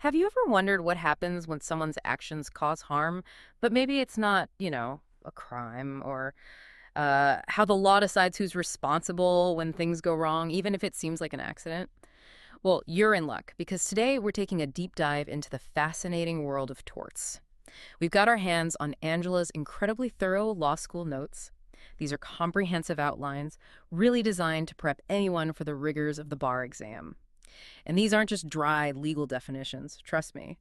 Have you ever wondered what happens when someone's actions cause harm, but maybe it's not, a crime, or how the law decides who's responsible when things go wrong, even if it seems like an accident? Well, you're in luck because today we're taking a deep dive into the fascinating world of torts. We've got our hands on Angela's incredibly thorough law school notes. These are comprehensive outlines, really designed to prep anyone for the rigors of the bar exam. And these aren't just dry legal definitions, trust me.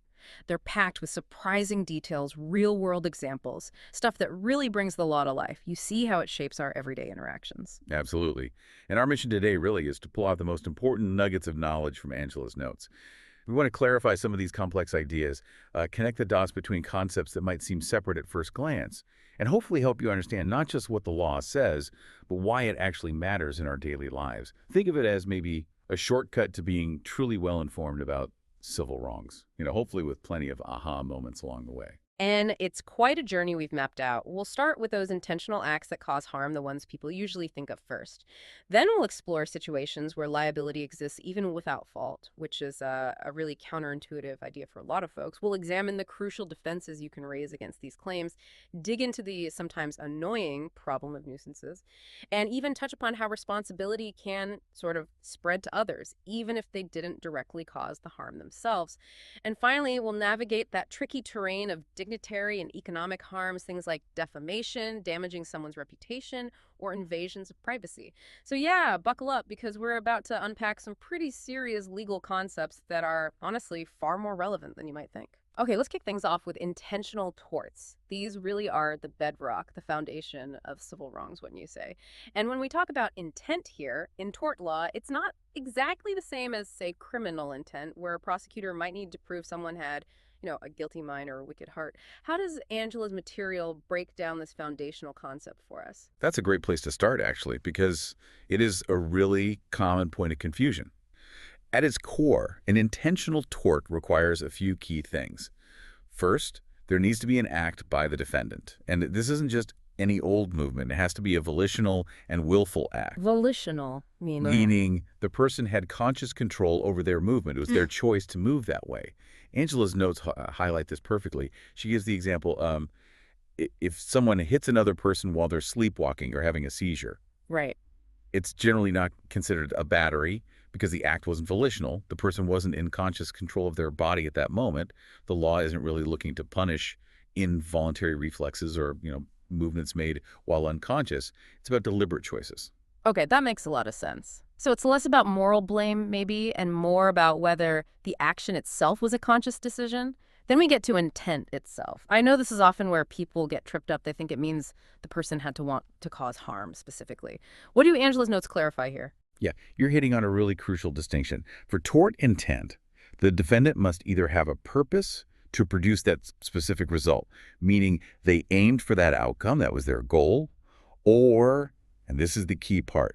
They're packed with surprising details, real-world examples, stuff that really brings the law to life. You see how it shapes our everyday interactions. Absolutely. And our mission today really is to pull out the most important nuggets of knowledge from Angela's notes. We want to clarify some of these complex ideas, connect the dots between concepts that might seem separate at first glance, and hopefully help you understand not just what the law says, but why it actually matters in our daily lives. Think of it as maybe a shortcut to being truly well-informed about civil wrongs, hopefully with plenty of aha moments along the way. And it's quite a journey we've mapped out. We'll start with those intentional acts that cause harm, the ones people usually think of first. Then we'll explore situations where liability exists even without fault, which is a really counterintuitive idea for a lot of folks. We'll examine the crucial defenses you can raise against these claims, dig into the sometimes annoying problem of nuisances, and even touch upon how responsibility can sort of spread to others, even if they didn't directly cause the harm themselves. And finally, we'll navigate that tricky terrain of dignitary and economic harms, things like defamation, damaging someone's reputation, or invasions of privacy. So yeah, buckle up because we're about to unpack some pretty serious legal concepts that are honestly far more relevant than you might think. Okay, let's kick things off with intentional torts. These really are the bedrock, the foundation of civil wrongs, wouldn't you say? And when we talk about intent here, in tort law, it's not exactly the same as, say, criminal intent, where a prosecutor might need to prove someone had, a guilty mind or a wicked heart. How does Angela's material break down this foundational concept for us? That's a great place to start, actually, because it is a really common point of confusion. At its core, an intentional tort requires a few key things. First, there needs to be an act by the defendant. And this isn't just any old movement. It has to be a volitional and willful act, Volitional, meaning the person had conscious control over their movement. It was their choice to move that way. Angela's notes highlight this perfectly. She gives the example, if someone hits another person while they're sleepwalking or having a seizure, Right. it's generally not considered a battery because the act wasn't volitional. The person wasn't in conscious control of their body at that moment. The law isn't really looking to punish involuntary reflexes or, movements made while unconscious. It's about deliberate choices. Okay, that makes a lot of sense. So it's less about moral blame, maybe, and more about whether the action itself was a conscious decision. Then we get to intent itself. I know this is often where people get tripped up. They think it means the person had to want to cause harm specifically. What do Angela's notes clarify here? Yeah, you're hitting on a really crucial distinction. For tort intent, the defendant must either have a purpose to produce that specific result, meaning they aimed for that outcome, that was their goal, or, and this is the key part,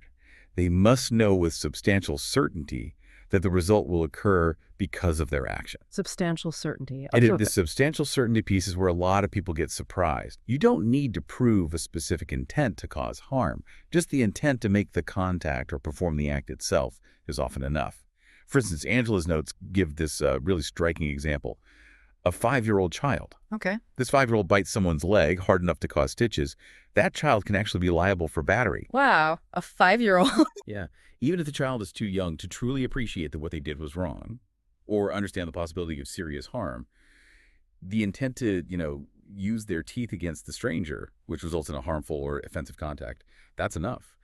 they must know with substantial certainty that the result will occur because of their action. Substantial certainty. The substantial certainty piece is where a lot of people get surprised. You don't need to prove a specific intent to cause harm. Just the intent to make the contact or perform the act itself is often enough. For instance, Angela's notes give this really striking example. A 5-year-old child. Okay. This 5-year-old bites someone's leg hard enough to cause stitches. That child can actually be liable for battery. Wow, a 5-year-old. Yeah, even if the child is too young to truly appreciate that what they did was wrong or understand the possibility of serious harm, the intent to, use their teeth against the stranger, which results in a harmful or offensive contact, that's enough.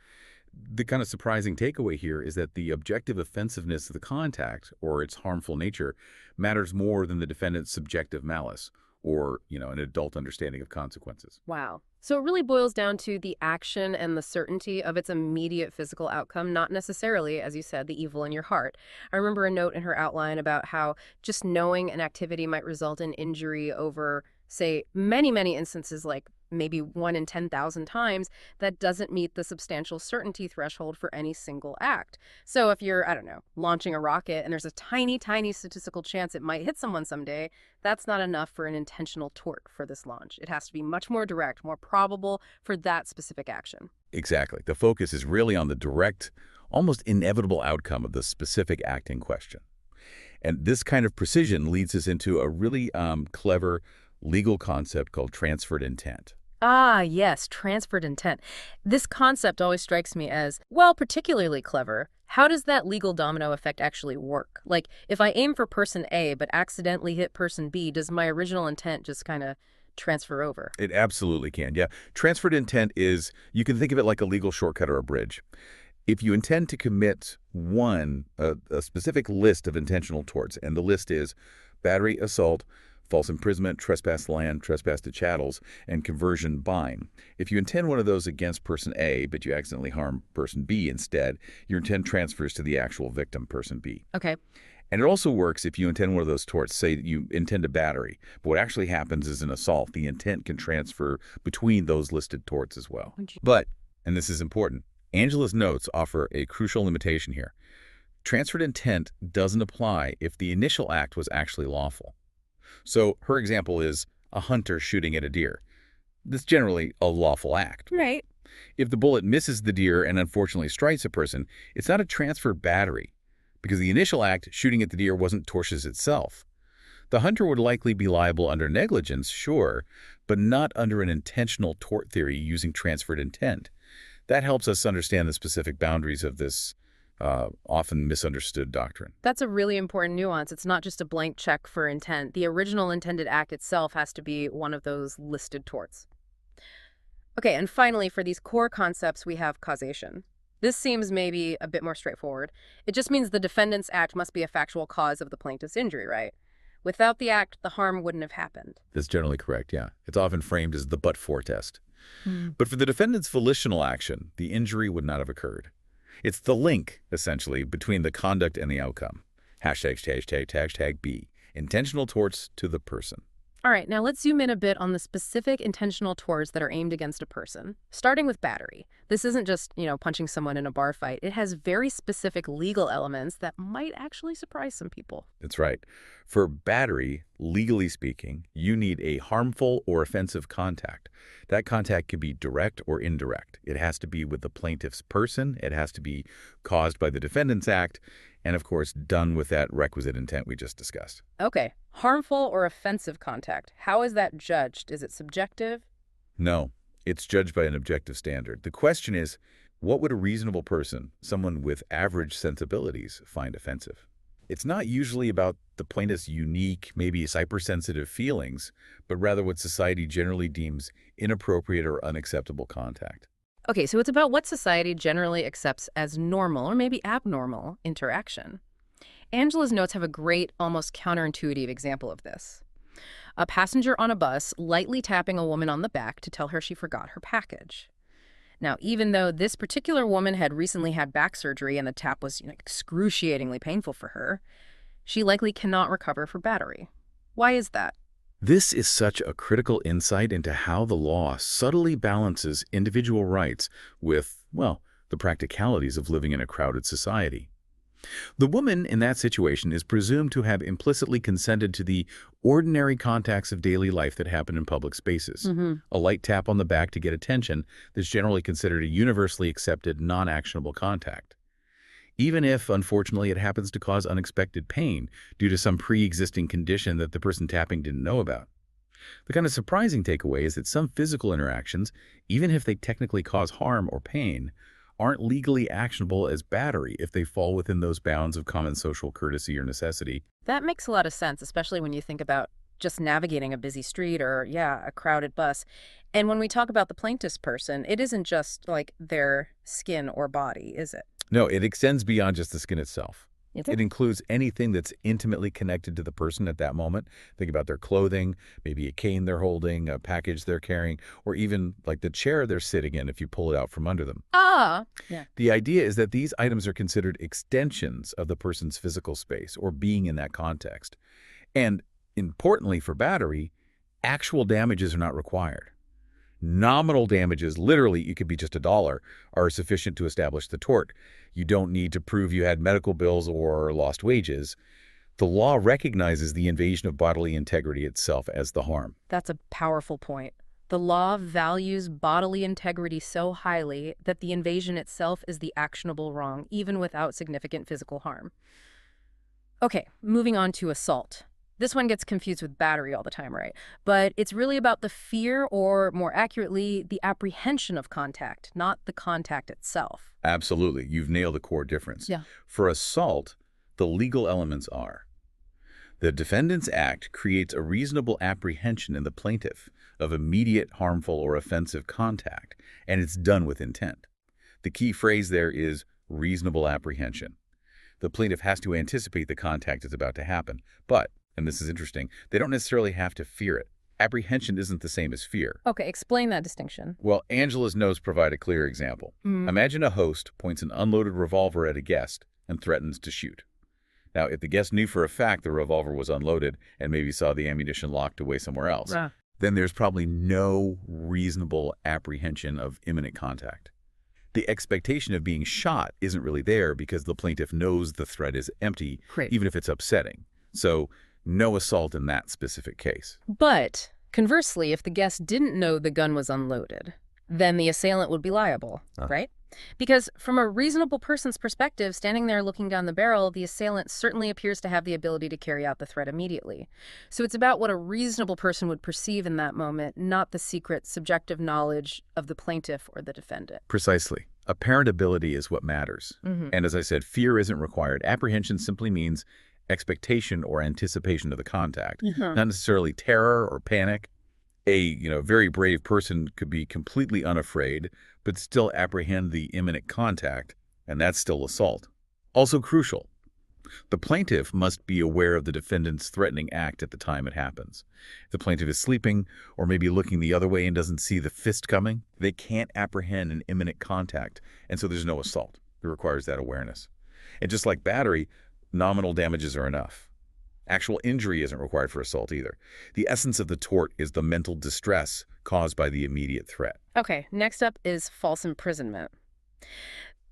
The kind of surprising takeaway here is that the objective offensiveness of the contact or its harmful nature matters more than the defendant's subjective malice or, an adult understanding of consequences. Wow. So it really boils down to the action and the certainty of its immediate physical outcome, not necessarily, as you said, the evil in your heart. I remember a note in her outline about how just knowing an activity might result in injury over, say, many, many instances, like maybe 1 in 10,000 times, that doesn't meet the substantial certainty threshold for any single act. So if you're, I don't know, launching a rocket and there's a tiny, tiny statistical chance it might hit someone someday, that's not enough for an intentional tort for this launch. It has to be much more direct, more probable for that specific action. Exactly. The focus is really on the direct, almost inevitable outcome of the specific act in question. And this kind of precision leads us into a really clever legal concept called transferred intent. Ah, yes, transferred intent. This concept always strikes me as, well, particularly clever. How does that legal domino effect actually work? Like, if I aim for person A but accidentally hit person B, does my original intent just kind of transfer over? It absolutely can, yeah. Transferred intent is, you can think of it like a legal shortcut or a bridge. If you intend to commit a specific list of intentional torts, and the list is battery, assault, false imprisonment, trespass to land, trespass to chattels, and conversion bind. If you intend one of those against person A, but you accidentally harm person B instead, your intent transfers to the actual victim, person B. Okay. And it also works if you intend one of those torts, say that you intend a battery, but what actually happens is an assault. The intent can transfer between those listed torts as well. But, and this is important, Angela's notes offer a crucial limitation here. Transferred intent doesn't apply if the initial act was actually lawful. So her example is a hunter shooting at a deer. That's generally a lawful act. Right. If the bullet misses the deer and unfortunately strikes a person, it's not a transferred battery, because the initial act, shooting at the deer, wasn't tortious itself. The hunter would likely be liable under negligence, sure, but not under an intentional tort theory using transferred intent. That helps us understand the specific boundaries of this often misunderstood doctrine. That's a really important nuance. It's not just a blank check for intent. The original intended act itself has to be one of those listed torts. Okay, and finally, for these core concepts, we have causation. This seems maybe a bit more straightforward. It just means the defendant's act must be a factual cause of the plaintiff's injury, right? Without the act, the harm wouldn't have happened. That's generally correct, yeah. It's often framed as the but-for test. But for the defendant's volitional action, the injury would not have occurred. It's the link, essentially, between the conduct and the outcome. Hashtag B. Intentional torts to the person. All right, now let's zoom in a bit on the specific intentional torts that are aimed against a person. Starting with battery. This isn't just, punching someone in a bar fight. It has very specific legal elements that might actually surprise some people. That's right. For battery, legally speaking, you need a harmful or offensive contact. That contact can be direct or indirect. It has to be with the plaintiff's person. It has to be caused by the defendant's act. And, of course, done with that requisite intent we just discussed. Okay. Harmful or offensive contact. How is that judged? Is it subjective? No, it's judged by an objective standard. The question is, what would a reasonable person, someone with average sensibilities, find offensive? It's not usually about the plaintiff's unique, maybe hypersensitive feelings, but rather what society generally deems inappropriate or unacceptable contact. Okay, so it's about what society generally accepts as normal or maybe abnormal interaction. Angela's notes have a great, almost counterintuitive example of this. A passenger on a bus lightly tapping a woman on the back to tell her she forgot her package. Now, even though this particular woman had recently had back surgery and the tap was excruciatingly painful for her, she likely cannot recover for battery. Why is that? This is such a critical insight into how the law subtly balances individual rights with, well, the practicalities of living in a crowded society. The woman in that situation is presumed to have implicitly consented to the ordinary contacts of daily life that happen in public spaces. A light tap on the back to get attention is generally considered a universally accepted non-actionable contact. Even if, unfortunately, it happens to cause unexpected pain due to some pre-existing condition that the person tapping didn't know about. The kind of surprising takeaway is that some physical interactions, even if they technically cause harm or pain, aren't legally actionable as battery if they fall within those bounds of common social courtesy or necessity. That makes a lot of sense, especially when you think about just navigating a busy street or, a crowded bus. And when we talk about the plaintiff's person, it isn't just like their skin or body, is it? No, it extends beyond just the skin itself. Is It includes anything that's intimately connected to the person at that moment. Think about their clothing, maybe a cane they're holding, a package they're carrying, or even like the chair they're sitting in if you pull it out from under them. Yeah. The idea is that these items are considered extensions of the person's physical space or being in that context. And importantly for battery, actual damages are not required. Nominal damages, literally, it could be just $1, are sufficient to establish the tort. You don't need to prove you had medical bills or lost wages. The law recognizes the invasion of bodily integrity itself as the harm. That's a powerful point. The law values bodily integrity so highly that the invasion itself is the actionable wrong, even without significant physical harm. Okay, moving on to assault. This one gets confused with battery all the time, right? But it's really about the fear, or more accurately, the apprehension of contact, not the contact itself. Absolutely. You've nailed the core difference. Yeah. For assault, the legal elements are: the defendant's act creates a reasonable apprehension in the plaintiff of immediate harmful or offensive contact, and it's done with intent. The key phrase there is reasonable apprehension. The plaintiff has to anticipate the contact is about to happen, but, and this is interesting, they don't necessarily have to fear it. Apprehension isn't the same as fear. Okay, explain that distinction. Well, Angela's notes provide a clear example. Mm. Imagine a host points an unloaded revolver at a guest and threatens to shoot. Now, if the guest knew for a fact the revolver was unloaded and maybe saw the ammunition locked away somewhere else, then there's probably no reasonable apprehension of imminent contact. The expectation of being shot isn't really there because the plaintiff knows the threat is empty, Great. even if it's upsetting. So, no assault in that specific case. But conversely, if the guest didn't know the gun was unloaded, then the assailant would be liable, right? Because from a reasonable person's perspective, standing there looking down the barrel, the assailant certainly appears to have the ability to carry out the threat immediately. So it's about what a reasonable person would perceive in that moment, not the secret, subjective knowledge of the plaintiff or the defendant. Precisely. Apparent ability is what matters. And as I said, fear isn't required. Apprehension simply means expectation or anticipation of the contact, not necessarily terror or panic. A very brave person could be completely unafraid, but still apprehend the imminent contact, and that's still assault. Also crucial, the plaintiff must be aware of the defendant's threatening act at the time it happens. If the plaintiff is sleeping or maybe looking the other way and doesn't see the fist coming, they can't apprehend an imminent contact, and so there's no assault. It requires that awareness. And just like battery, nominal damages are enough. Actual injury isn't required for assault either. The essence of the tort is the mental distress caused by the immediate threat. Okay, next up is false imprisonment.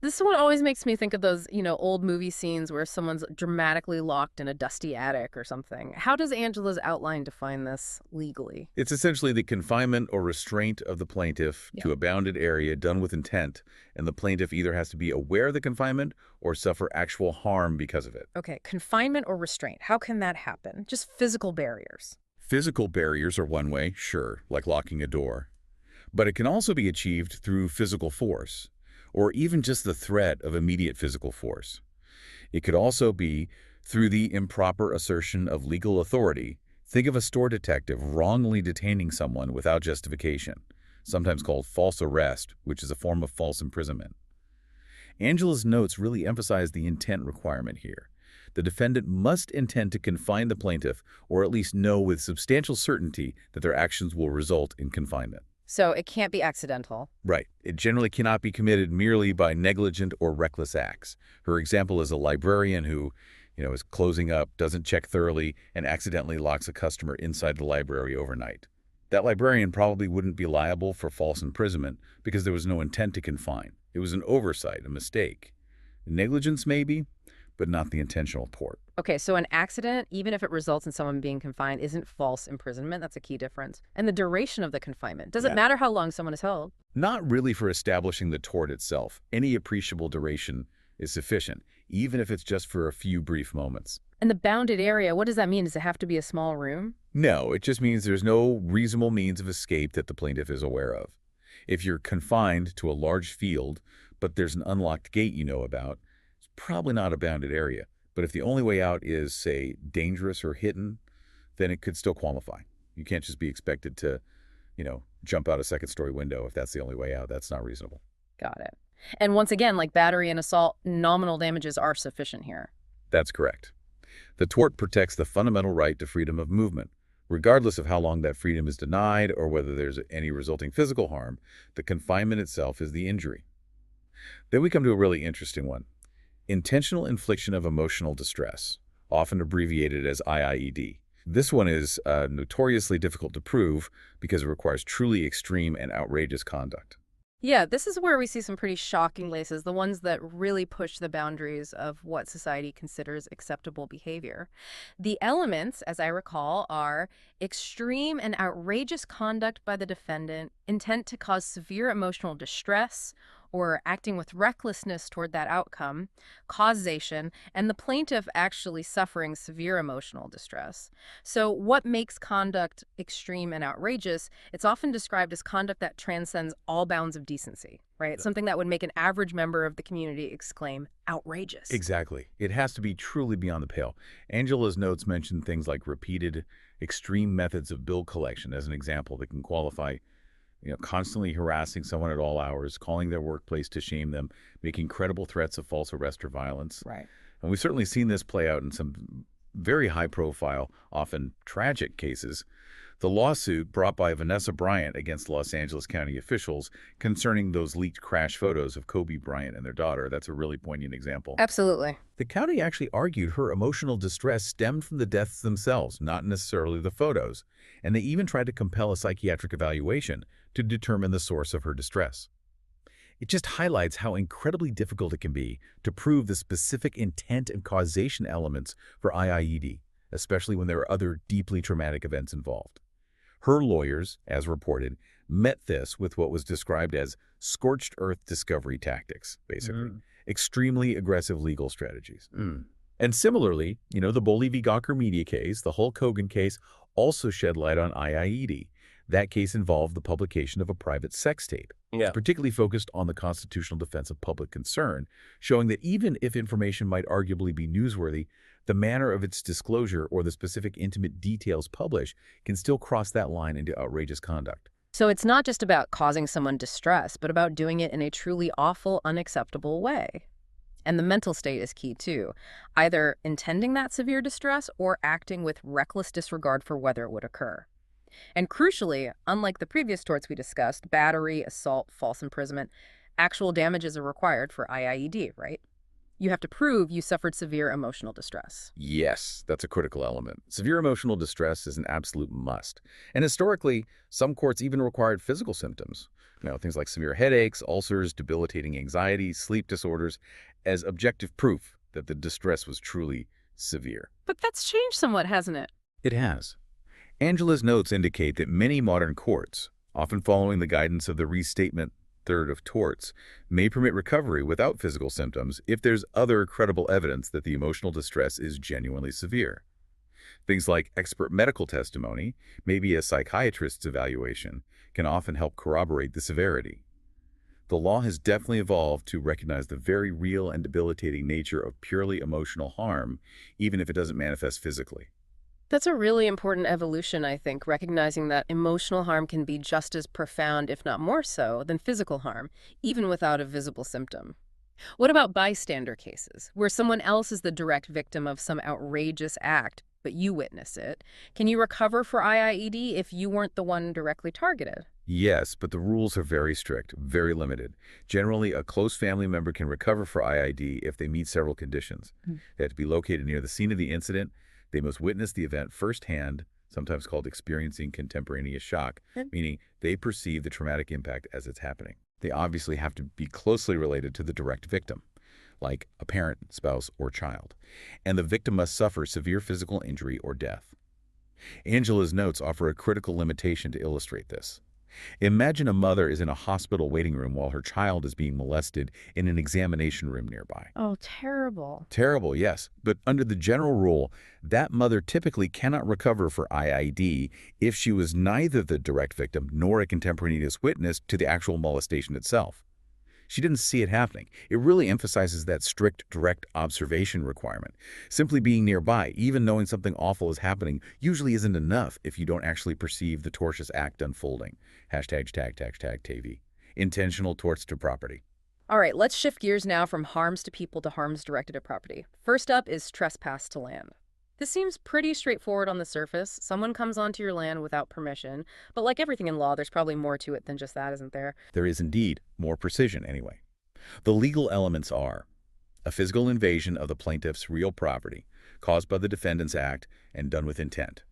This one always makes me think of those, old movie scenes where someone's dramatically locked in a dusty attic or something. How does Angela's outline define this legally? It's essentially the confinement or restraint of the plaintiff to a bounded area done with intent, and the plaintiff either has to be aware of the confinement or suffer actual harm because of it. Okay, confinement or restraint. How can that happen? Just physical barriers. Physical barriers are one way, sure, like locking a door. But it can also be achieved through physical force, or even just the threat of immediate physical force. It could also be through the improper assertion of legal authority. Think of a store detective wrongly detaining someone without justification, sometimes called false arrest, which is a form of false imprisonment. Angela's notes really emphasize the intent requirement here. The defendant must intend to confine the plaintiff, or at least know with substantial certainty that their actions will result in confinement. So it can't be accidental. Right. It generally cannot be committed merely by negligent or reckless acts. Her example is a librarian who, is closing up, doesn't check thoroughly, and accidentally locks a customer inside the library overnight. That librarian probably wouldn't be liable for false imprisonment because there was no intent to confine. It was an oversight, a mistake. Negligence maybe, but not the intentional tort. Okay, so an accident, even if it results in someone being confined, isn't false imprisonment. That's a key difference. And the duration of the confinement. Does it matter how long someone is held? Not really for establishing the tort itself. Any appreciable duration is sufficient, even if it's just for a few brief moments. And the bounded area, what does that mean? Does it have to be a small room? No, it just means there's no reasonable means of escape that the plaintiff is aware of. If you're confined to a large field, but there's an unlocked gate you know about, it's probably not a bounded area. But if the only way out is, say, dangerous or hidden, then it could still qualify. You can't just be expected to, jump out a second-story window if that's the only way out. That's not reasonable. Got it. And once again, like battery and assault, nominal damages are sufficient here. That's correct. The tort protects the fundamental right to freedom of movement. Regardless of how long that freedom is denied or whether there's any resulting physical harm, the confinement itself is the injury. Then we come to a really interesting one. Intentional infliction of emotional distress, often abbreviated as IIED. This one is notoriously difficult to prove because it requires truly extreme and outrageous conduct. Yeah, this is where we see some pretty shocking cases, the ones that really push the boundaries of what society considers acceptable behavior. The elements, as I recall, are extreme and outrageous conduct by the defendant, intent to cause severe emotional distress, or acting with recklessness toward that outcome, causation, and the plaintiff actually suffering severe emotional distress. So, what makes conduct extreme and outrageous? It's often described as conduct that transcends all bounds of decency, right? Something that would make an average member of the community exclaim, outrageous. Exactly. It has to be truly beyond the pale. Angela's notes mention things like repeated, extreme methods of bill collection as an example that can qualify, constantly harassing someone at all hours, calling their workplace to shame them, making credible threats of false arrest or violence. Right. And we've certainly seen this play out in some very high-profile, often tragic cases. The lawsuit brought by Vanessa Bryant against Los Angeles County officials concerning those leaked crash photos of Kobe Bryant and their daughter, that's a really poignant example. Absolutely. The county actually argued her emotional distress stemmed from the deaths themselves, not necessarily the photos, and they even tried to compel a psychiatric evaluation to determine the source of her distress. It just highlights how incredibly difficult it can be to prove the specific intent and causation elements for IIED, especially when there are other deeply traumatic events involved. Her lawyers, as reported, met this with what was described as scorched earth discovery tactics, basically. Extremely aggressive legal strategies. And similarly, the Bollea v. Gawker media case, the Hulk Hogan case, also shed light on IIED. That case involved the publication of a private sex tape. Yeah. It's particularly focused on the constitutional defense of public concern, showing that even if information might arguably be newsworthy, the manner of its disclosure or the specific intimate details published can still cross that line into outrageous conduct. So it's not just about causing someone distress, but about doing it in a truly awful, unacceptable way. And the mental state is key, too. Either intending that severe distress or acting with reckless disregard for whether it would occur. And crucially, unlike the previous torts we discussed, battery, assault, false imprisonment, actual damages are required for IIED, right? You have to prove you suffered severe emotional distress. Yes, that's a critical element. Severe emotional distress is an absolute must. And historically, some courts even required physical symptoms. Things like severe headaches, ulcers, debilitating anxiety, sleep disorders, as objective proof that the distress was truly severe. But that's changed somewhat, hasn't it? It has. Angela's notes indicate that many modern courts, often following the guidance of the Restatement Third of Torts, may permit recovery without physical symptoms if there's other credible evidence that the emotional distress is genuinely severe. Things like expert medical testimony, maybe a psychiatrist's evaluation, can often help corroborate the severity. The law has definitely evolved to recognize the very real and debilitating nature of purely emotional harm, even if it doesn't manifest physically. That's a really important evolution, I think, recognizing that emotional harm can be just as profound, if not more so, than physical harm, even without a visible symptom. What about bystander cases, where someone else is the direct victim of some outrageous act, but you witness it? Can you recover for IIED if you weren't the one directly targeted? Yes, but the rules are very strict, very limited. Generally, a close family member can recover for IID if they meet several conditions. They have to be located near the scene of the incident. They must witness the event firsthand, sometimes called experiencing contemporaneous shock, meaning they perceive the traumatic impact as it's happening. They obviously have to be closely related to the direct victim, like a parent, spouse, or child. And the victim must suffer severe physical injury or death. Angela's notes offer a critical limitation to illustrate this. Imagine a mother is in a hospital waiting room while her child is being molested in an examination room nearby. Oh, terrible. Terrible, yes. But under the general rule, that mother typically cannot recover for IID if she was neither the direct victim nor a contemporaneous witness to the actual molestation itself. She didn't see it happening. It really emphasizes that strict direct observation requirement. Simply being nearby, even knowing something awful is happening, usually isn't enough if you don't actually perceive the tortious act unfolding. #TAG. Intentional torts to property. All right, let's shift gears now from harms to people to harms directed at property. First up is trespass to land. This seems pretty straightforward on the surface. Someone comes onto your land without permission, but like everything in law, there's probably more to it than just that, isn't there? There is indeed more precision, anyway. The legal elements are a physical invasion of the plaintiff's real property caused by the defendant's act and done with intent.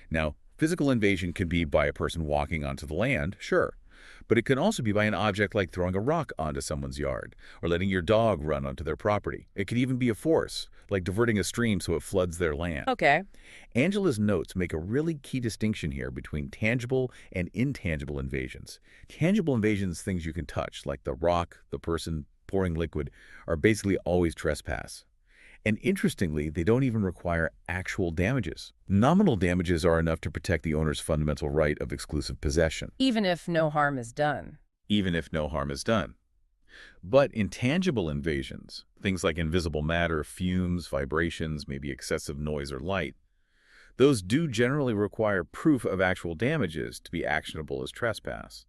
Now, physical invasion can be by a person walking onto the land, sure, But it can also be by an object like throwing a rock onto someone's yard or letting your dog run onto their property. It could even be a force, like diverting a stream so it floods their land. Okay. Angela's notes make a really key distinction here between tangible and intangible invasions. Tangible invasions, things you can touch, like the rock, the person pouring liquid, are basically always trespass. And interestingly, they don't even require actual damages. Nominal damages are enough to protect the owner's fundamental right of exclusive possession, Even if no harm is done. even if no harm is done. But intangible invasions, things like invisible matter, fumes, vibrations, maybe excessive noise or light, those do generally require proof of actual damages to be actionable as trespass.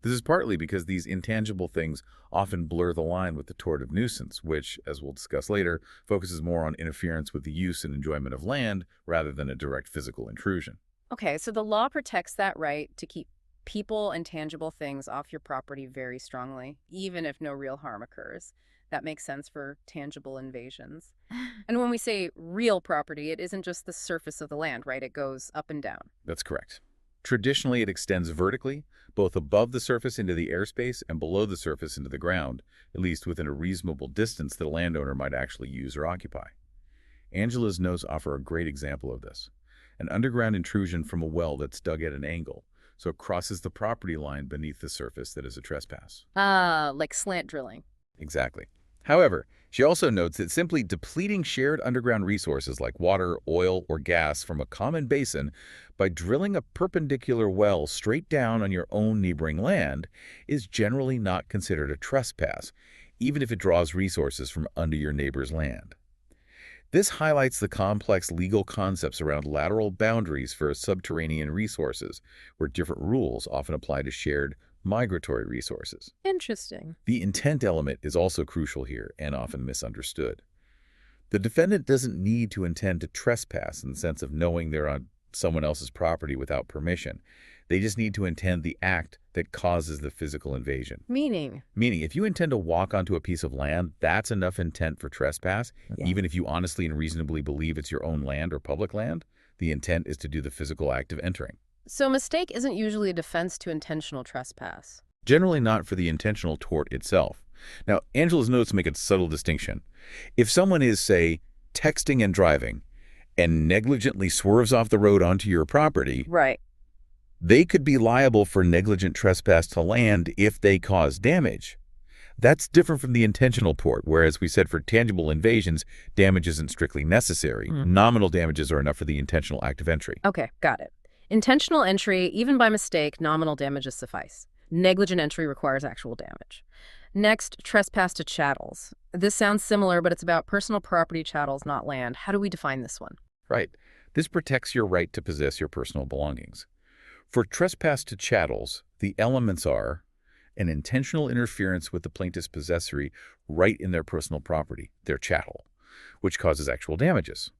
This is partly because these intangible things often blur the line with the tort of nuisance, which, as we'll discuss later, focuses more on interference with the use and enjoyment of land rather than a direct physical intrusion. Okay, so the law protects that right to keep people and tangible things off your property very strongly, even if no real harm occurs. That makes sense for tangible invasions. And when we say real property, it isn't just the surface of the land, right? It goes up and down. That's correct. Traditionally, it extends vertically, both above the surface into the airspace and below the surface into the ground, at least within a reasonable distance that a landowner might actually use or occupy. Angela's notes offer a great example of this. An underground intrusion from a well that's dug at an angle, so it crosses the property line beneath the surface that is a trespass. Ah, like slant drilling. Exactly. However, she also notes that simply depleting shared underground resources like water, oil, or gas from a common basin by drilling a perpendicular well straight down on your own neighboring land is generally not considered a trespass, even if it draws resources from under your neighbor's land. This highlights the complex legal concepts around lateral boundaries for subterranean resources, where different rules often apply to shared migratory resources. Interesting. The intent element is also crucial here and often misunderstood. The defendant doesn't need to intend to trespass in the sense of knowing they're on someone else's property without permission. They just need to intend the act that causes the physical invasion. Meaning? Meaning, if you intend to walk onto a piece of land, that's enough intent for trespass, even if you honestly and reasonably believe it's your own land or public land. The intent is to do the physical act of entering. So mistake isn't usually a defense to intentional trespass. Generally not for the intentional tort itself. Now, Angela's notes make a subtle distinction. If someone is, say, texting and driving and negligently swerves off the road onto your property, Right. they could be liable for negligent trespass to land if they cause damage. That's different from the intentional tort, whereas we said for tangible invasions, damage isn't strictly necessary. Nominal damages are enough for the intentional act of entry. Okay, got it. Intentional entry, even by mistake, nominal damages suffice. Negligent entry requires actual damage. Next, trespass to chattels. This sounds similar, but it's about personal property chattels, not land. How do we define this one? Right. This protects your right to possess your personal belongings. For trespass to chattels, the elements are an intentional interference with the plaintiff's possessory right in their personal property, their chattel, which causes actual damages.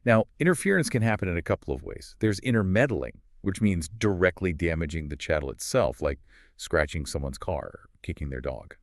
Now, interference can happen in a couple of ways. There's intermeddling, which means directly damaging the chattel itself, like scratching someone's car or kicking their dog.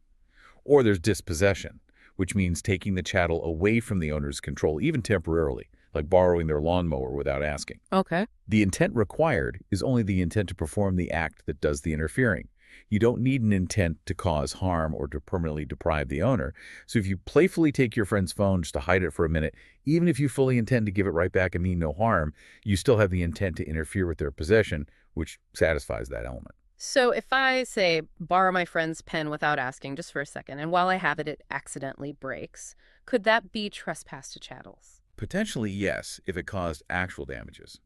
Or there's dispossession, which means taking the chattel away from the owner's control, even temporarily, like borrowing their lawnmower without asking. Okay. The intent required is only the intent to perform the act that does the interfering. You don't need an intent to cause harm or to permanently deprive the owner. So if you playfully take your friend's phone just to hide it for a minute, even if you fully intend to give it right back and mean no harm, you still have the intent to interfere with their possession, which satisfies that element. So if I, say, borrow my friend's pen without asking just for a second, and while I have it, it accidentally breaks, could that be trespass to chattels? Potentially, yes, if it caused actual damages.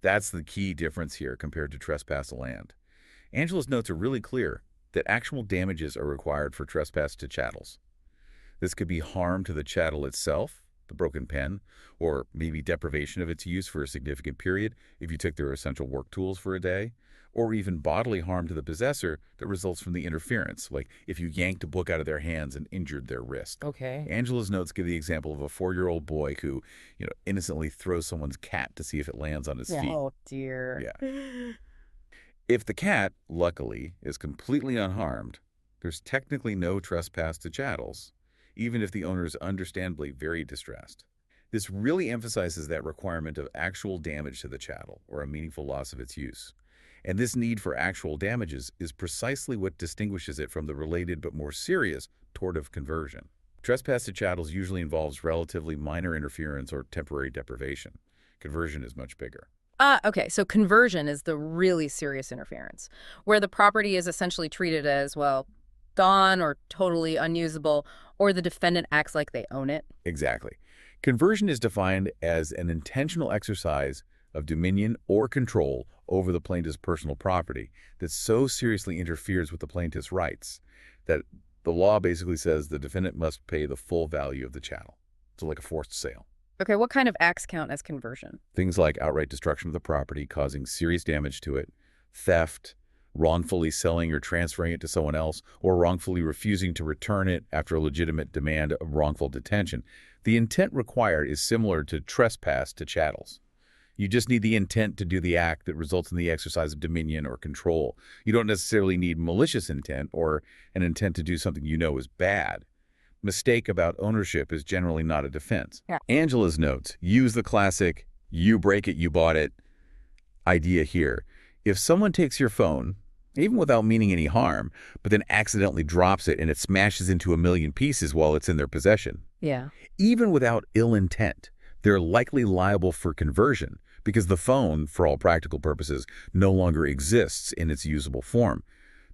That's the key difference here compared to trespass to land. Angela's notes are really clear that actual damages are required for trespass to chattels. This could be harm to the chattel itself, the broken pen, or maybe deprivation of its use for a significant period if you took their essential work tools for a day, or even bodily harm to the possessor that results from the interference, like if you yanked a book out of their hands and injured their wrist. Okay. Angela's notes give the example of a 4-year-old boy who, innocently throws someone's cat to see if it lands on his feet. Oh, dear. Yeah. If the cat, luckily, is completely unharmed, there's technically no trespass to chattels, even if the owner is understandably very distressed. This really emphasizes that requirement of actual damage to the chattel or a meaningful loss of its use. And this need for actual damages is precisely what distinguishes it from the related but more serious tort of conversion. Trespass to chattels usually involves relatively minor interference or temporary deprivation. Conversion is much bigger. Okay, so conversion is the really serious interference, where the property is essentially treated as, well, gone or totally unusable, or the defendant acts like they own it. Exactly. Conversion is defined as an intentional exercise of dominion or control over the plaintiff's personal property that so seriously interferes with the plaintiff's rights that the law basically says the defendant must pay the full value of the chattel. So like a forced sale. Okay, what kind of acts count as conversion? Things like outright destruction of the property, causing serious damage to it, theft, wrongfully selling or transferring it to someone else, or wrongfully refusing to return it after a legitimate demand of wrongful detention. The intent required is similar to trespass to chattels. You just need the intent to do the act that results in the exercise of dominion or control. You don't necessarily need malicious intent or an intent to do something you know is bad. Mistake about ownership is generally not a defense. Yeah. Angela's notes use the classic, you break it, you bought it idea here. If someone takes your phone, even without meaning any harm, but then accidentally drops it and it smashes into a million pieces while it's in their possession, Yeah. even without ill intent, they're likely liable for conversion because the phone, for all practical purposes, no longer exists in its usable form.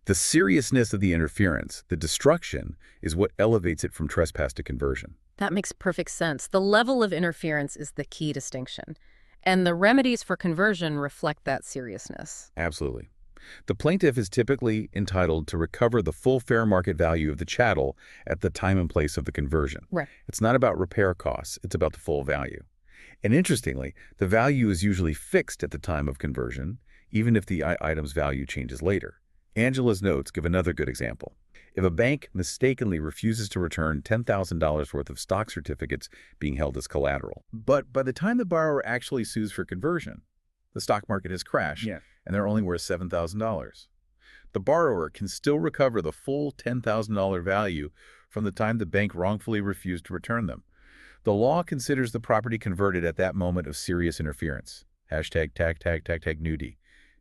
The seriousness of the interference, the destruction, is what elevates it from trespass to conversion. That makes perfect sense. The level of interference is the key distinction, and the remedies for conversion reflect that seriousness. Absolutely. The plaintiff is typically entitled to recover the full fair market value of the chattel at the time and place of the conversion. Right. It's not about repair costs, it's about the full value. And interestingly, the value is usually fixed at the time of conversion, even if the item's value changes later. Angela's notes give another good example. If a bank mistakenly refuses to return $10,000 worth of stock certificates being held as collateral, but by the time the borrower actually sues for conversion, the stock market has crashed, and they're only worth $7,000. The borrower can still recover the full $10,000 value from the time the bank wrongfully refused to return them. The law considers the property converted at that moment of serious interference. Hashtag tag nudie.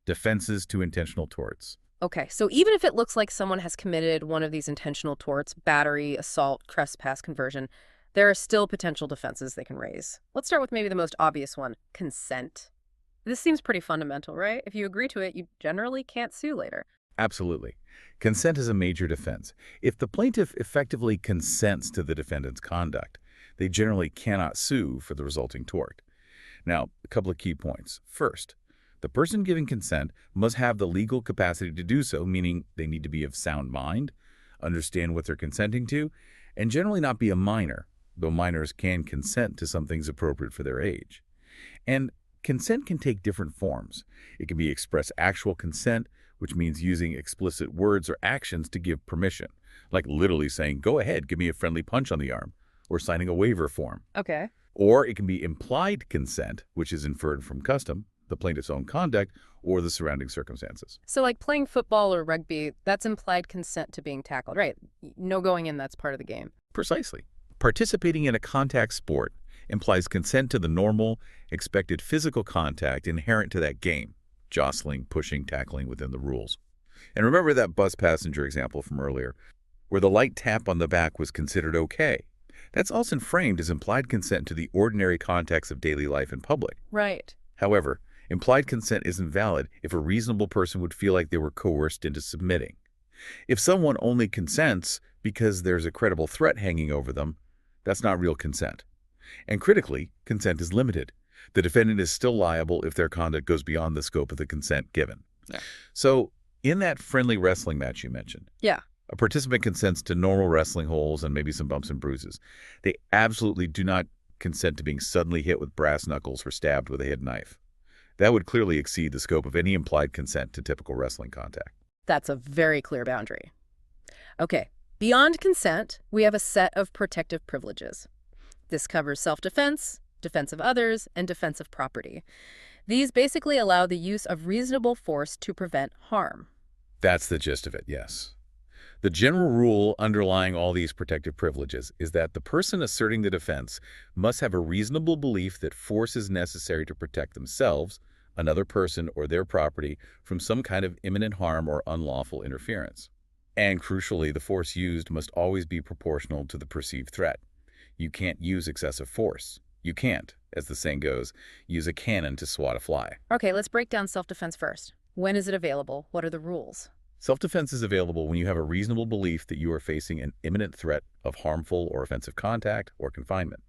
Defenses to intentional torts. Okay, so even if it looks like someone has committed one of these intentional torts, battery, assault, trespass, conversion, there are still potential defenses they can raise. Let's start with maybe the most obvious one, consent. This seems pretty fundamental, right? If you agree to it, you generally can't sue later. Absolutely. Consent is a major defense. If the plaintiff effectively consents to the defendant's conduct, they generally cannot sue for the resulting tort. Now, a couple of key points. First, the person giving consent must have the legal capacity to do so, meaning they need to be of sound mind, understand what they're consenting to, and generally not be a minor, though minors can consent to some things appropriate for their age. And consent can take different forms. It can be express actual consent, which means using explicit words or actions to give permission, like literally saying, go ahead, give me a friendly punch on the arm, or signing a waiver form. Okay. Or it can be implied consent, which is inferred from custom, the plaintiff's own conduct, or the surrounding circumstances. So like playing football or rugby, that's implied consent to being tackled, right? No going in, that's part of the game. Precisely. Participating in a contact sport implies consent to the normal, expected physical contact inherent to that game, jostling, pushing, tackling within the rules. And remember that bus passenger example from earlier, where the light tap on the back was considered okay. That's also framed as implied consent to the ordinary context of daily life in public. Right. However, implied consent isn't valid if a reasonable person would feel like they were coerced into submitting. If someone only consents because there's a credible threat hanging over them, that's not real consent. And critically, consent is limited. The defendant is still liable if their conduct goes beyond the scope of the consent given. Yeah. So, in that friendly wrestling match you mentioned, Yeah. a participant consents to normal wrestling holds and maybe some bumps and bruises. They absolutely do not consent to being suddenly hit with brass knuckles or stabbed with a hidden knife. That would clearly exceed the scope of any implied consent to typical wrestling contact. That's a very clear boundary. Okay. Beyond consent, we have a set of protective privileges. This covers self-defense, defense of others, and defense of property. These basically allow the use of reasonable force to prevent harm. That's the gist of it, yes. The general rule underlying all these protective privileges is that the person asserting the defense must have a reasonable belief that force is necessary to protect themselves, another person or their property from some kind of imminent harm or unlawful interference. And crucially, the force used must always be proportional to the perceived threat. You can't use excessive force. You can't, as the saying goes, use a cannon to swat a fly. Okay, let's break down self-defense first. When is it available? What are the rules? Self-defense is available when you have a reasonable belief that you are facing an imminent threat of harmful or offensive contact or confinement.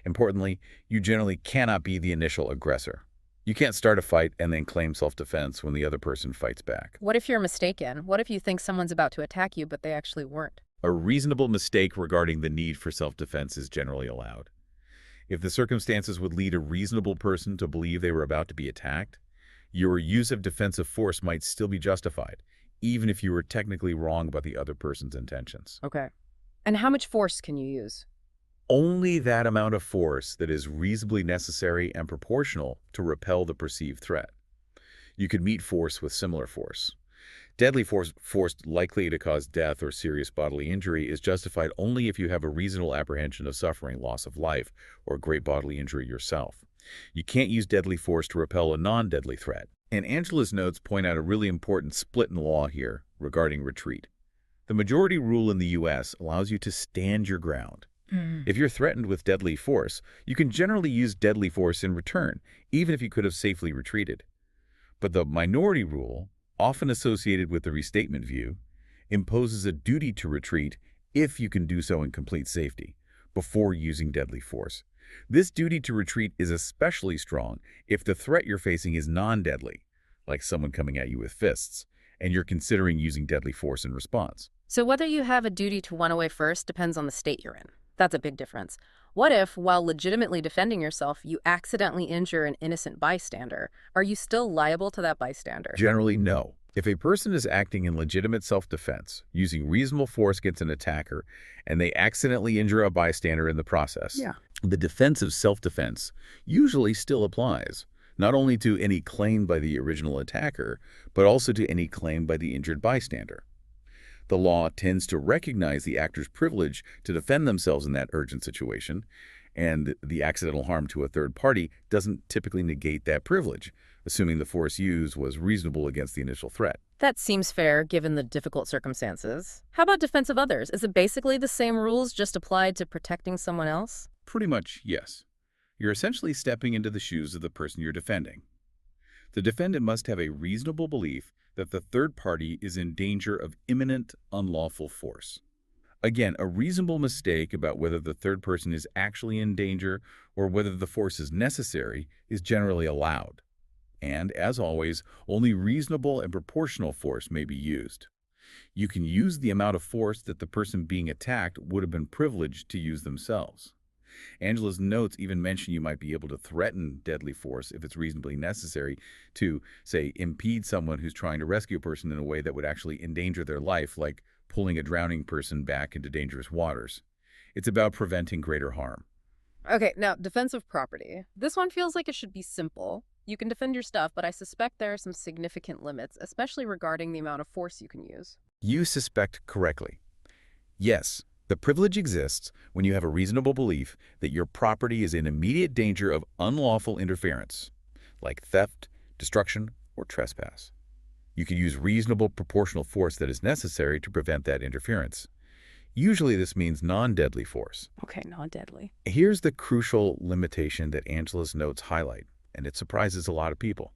Importantly, you generally cannot be the initial aggressor. You can't start a fight and then claim self-defense when the other person fights back. What if you're mistaken? What if you think someone's about to attack you, but they actually weren't? A reasonable mistake regarding the need for self-defense is generally allowed. If the circumstances would lead a reasonable person to believe they were about to be attacked, your use of defensive force might still be justified, even if you were technically wrong about the other person's intentions. Okay. And how much force can you use? Only that amount of force that is reasonably necessary and proportional to repel the perceived threat. You could meet force with similar force. Deadly force likely to cause death or serious bodily injury is justified only if you have a reasonable apprehension of suffering loss of life or great bodily injury yourself. You can't use deadly force to repel a non-deadly threat. And Angela's notes point out a really important split in law here regarding retreat. The majority rule in the U.S. allows you to stand your ground. If you're threatened with deadly force, you can generally use deadly force in return, even if you could have safely retreated. But the minority rule, often associated with the restatement view, imposes a duty to retreat if you can do so in complete safety, before using deadly force. This duty to retreat is especially strong if the threat you're facing is non-deadly, like someone coming at you with fists, and you're considering using deadly force in response. So whether you have a duty to run away first depends on the state you're in. That's a big difference. What if, while legitimately defending yourself, you accidentally injure an innocent bystander? Are you still liable to that bystander? Generally, no. If a person is acting in legitimate self-defense, using reasonable force against an attacker, and they accidentally injure a bystander in the process, the defense of self-defense usually still applies, not only to any claim by the original attacker, but also to any claim by the injured bystander. The law tends to recognize the actor's privilege to defend themselves in that urgent situation, and the accidental harm to a third party doesn't typically negate that privilege, assuming the force used was reasonable against the initial threat. That seems fair, given the difficult circumstances. How about defense of others? Is it basically the same rules, just applied to protecting someone else? Pretty much, yes. You're essentially stepping into the shoes of the person you're defending. The defendant must have a reasonable belief that the third party is in danger of imminent unlawful force. Again, a reasonable mistake about whether the third person is actually in danger or whether the force is necessary is generally allowed. And, as always, only reasonable and proportional force may be used. You can use the amount of force that the person being attacked would have been privileged to use themselves. Angela's notes even mention you might be able to threaten deadly force if it's reasonably necessary to, say, impede someone who's trying to rescue a person in a way that would actually endanger their life, like pulling a drowning person back into dangerous waters. It's about preventing greater harm. Okay, now, defense of property. This one feels like it should be simple. You can defend your stuff, but I suspect there are some significant limits, especially regarding the amount of force you can use. You suspect correctly. Yes, the privilege exists when you have a reasonable belief that your property is in immediate danger of unlawful interference, like theft, destruction, or trespass. You can use reasonable proportional force that is necessary to prevent that interference. Usually this means non-deadly force. Okay, non-deadly. Here's the crucial limitation that Angela's notes highlight, and it surprises a lot of people.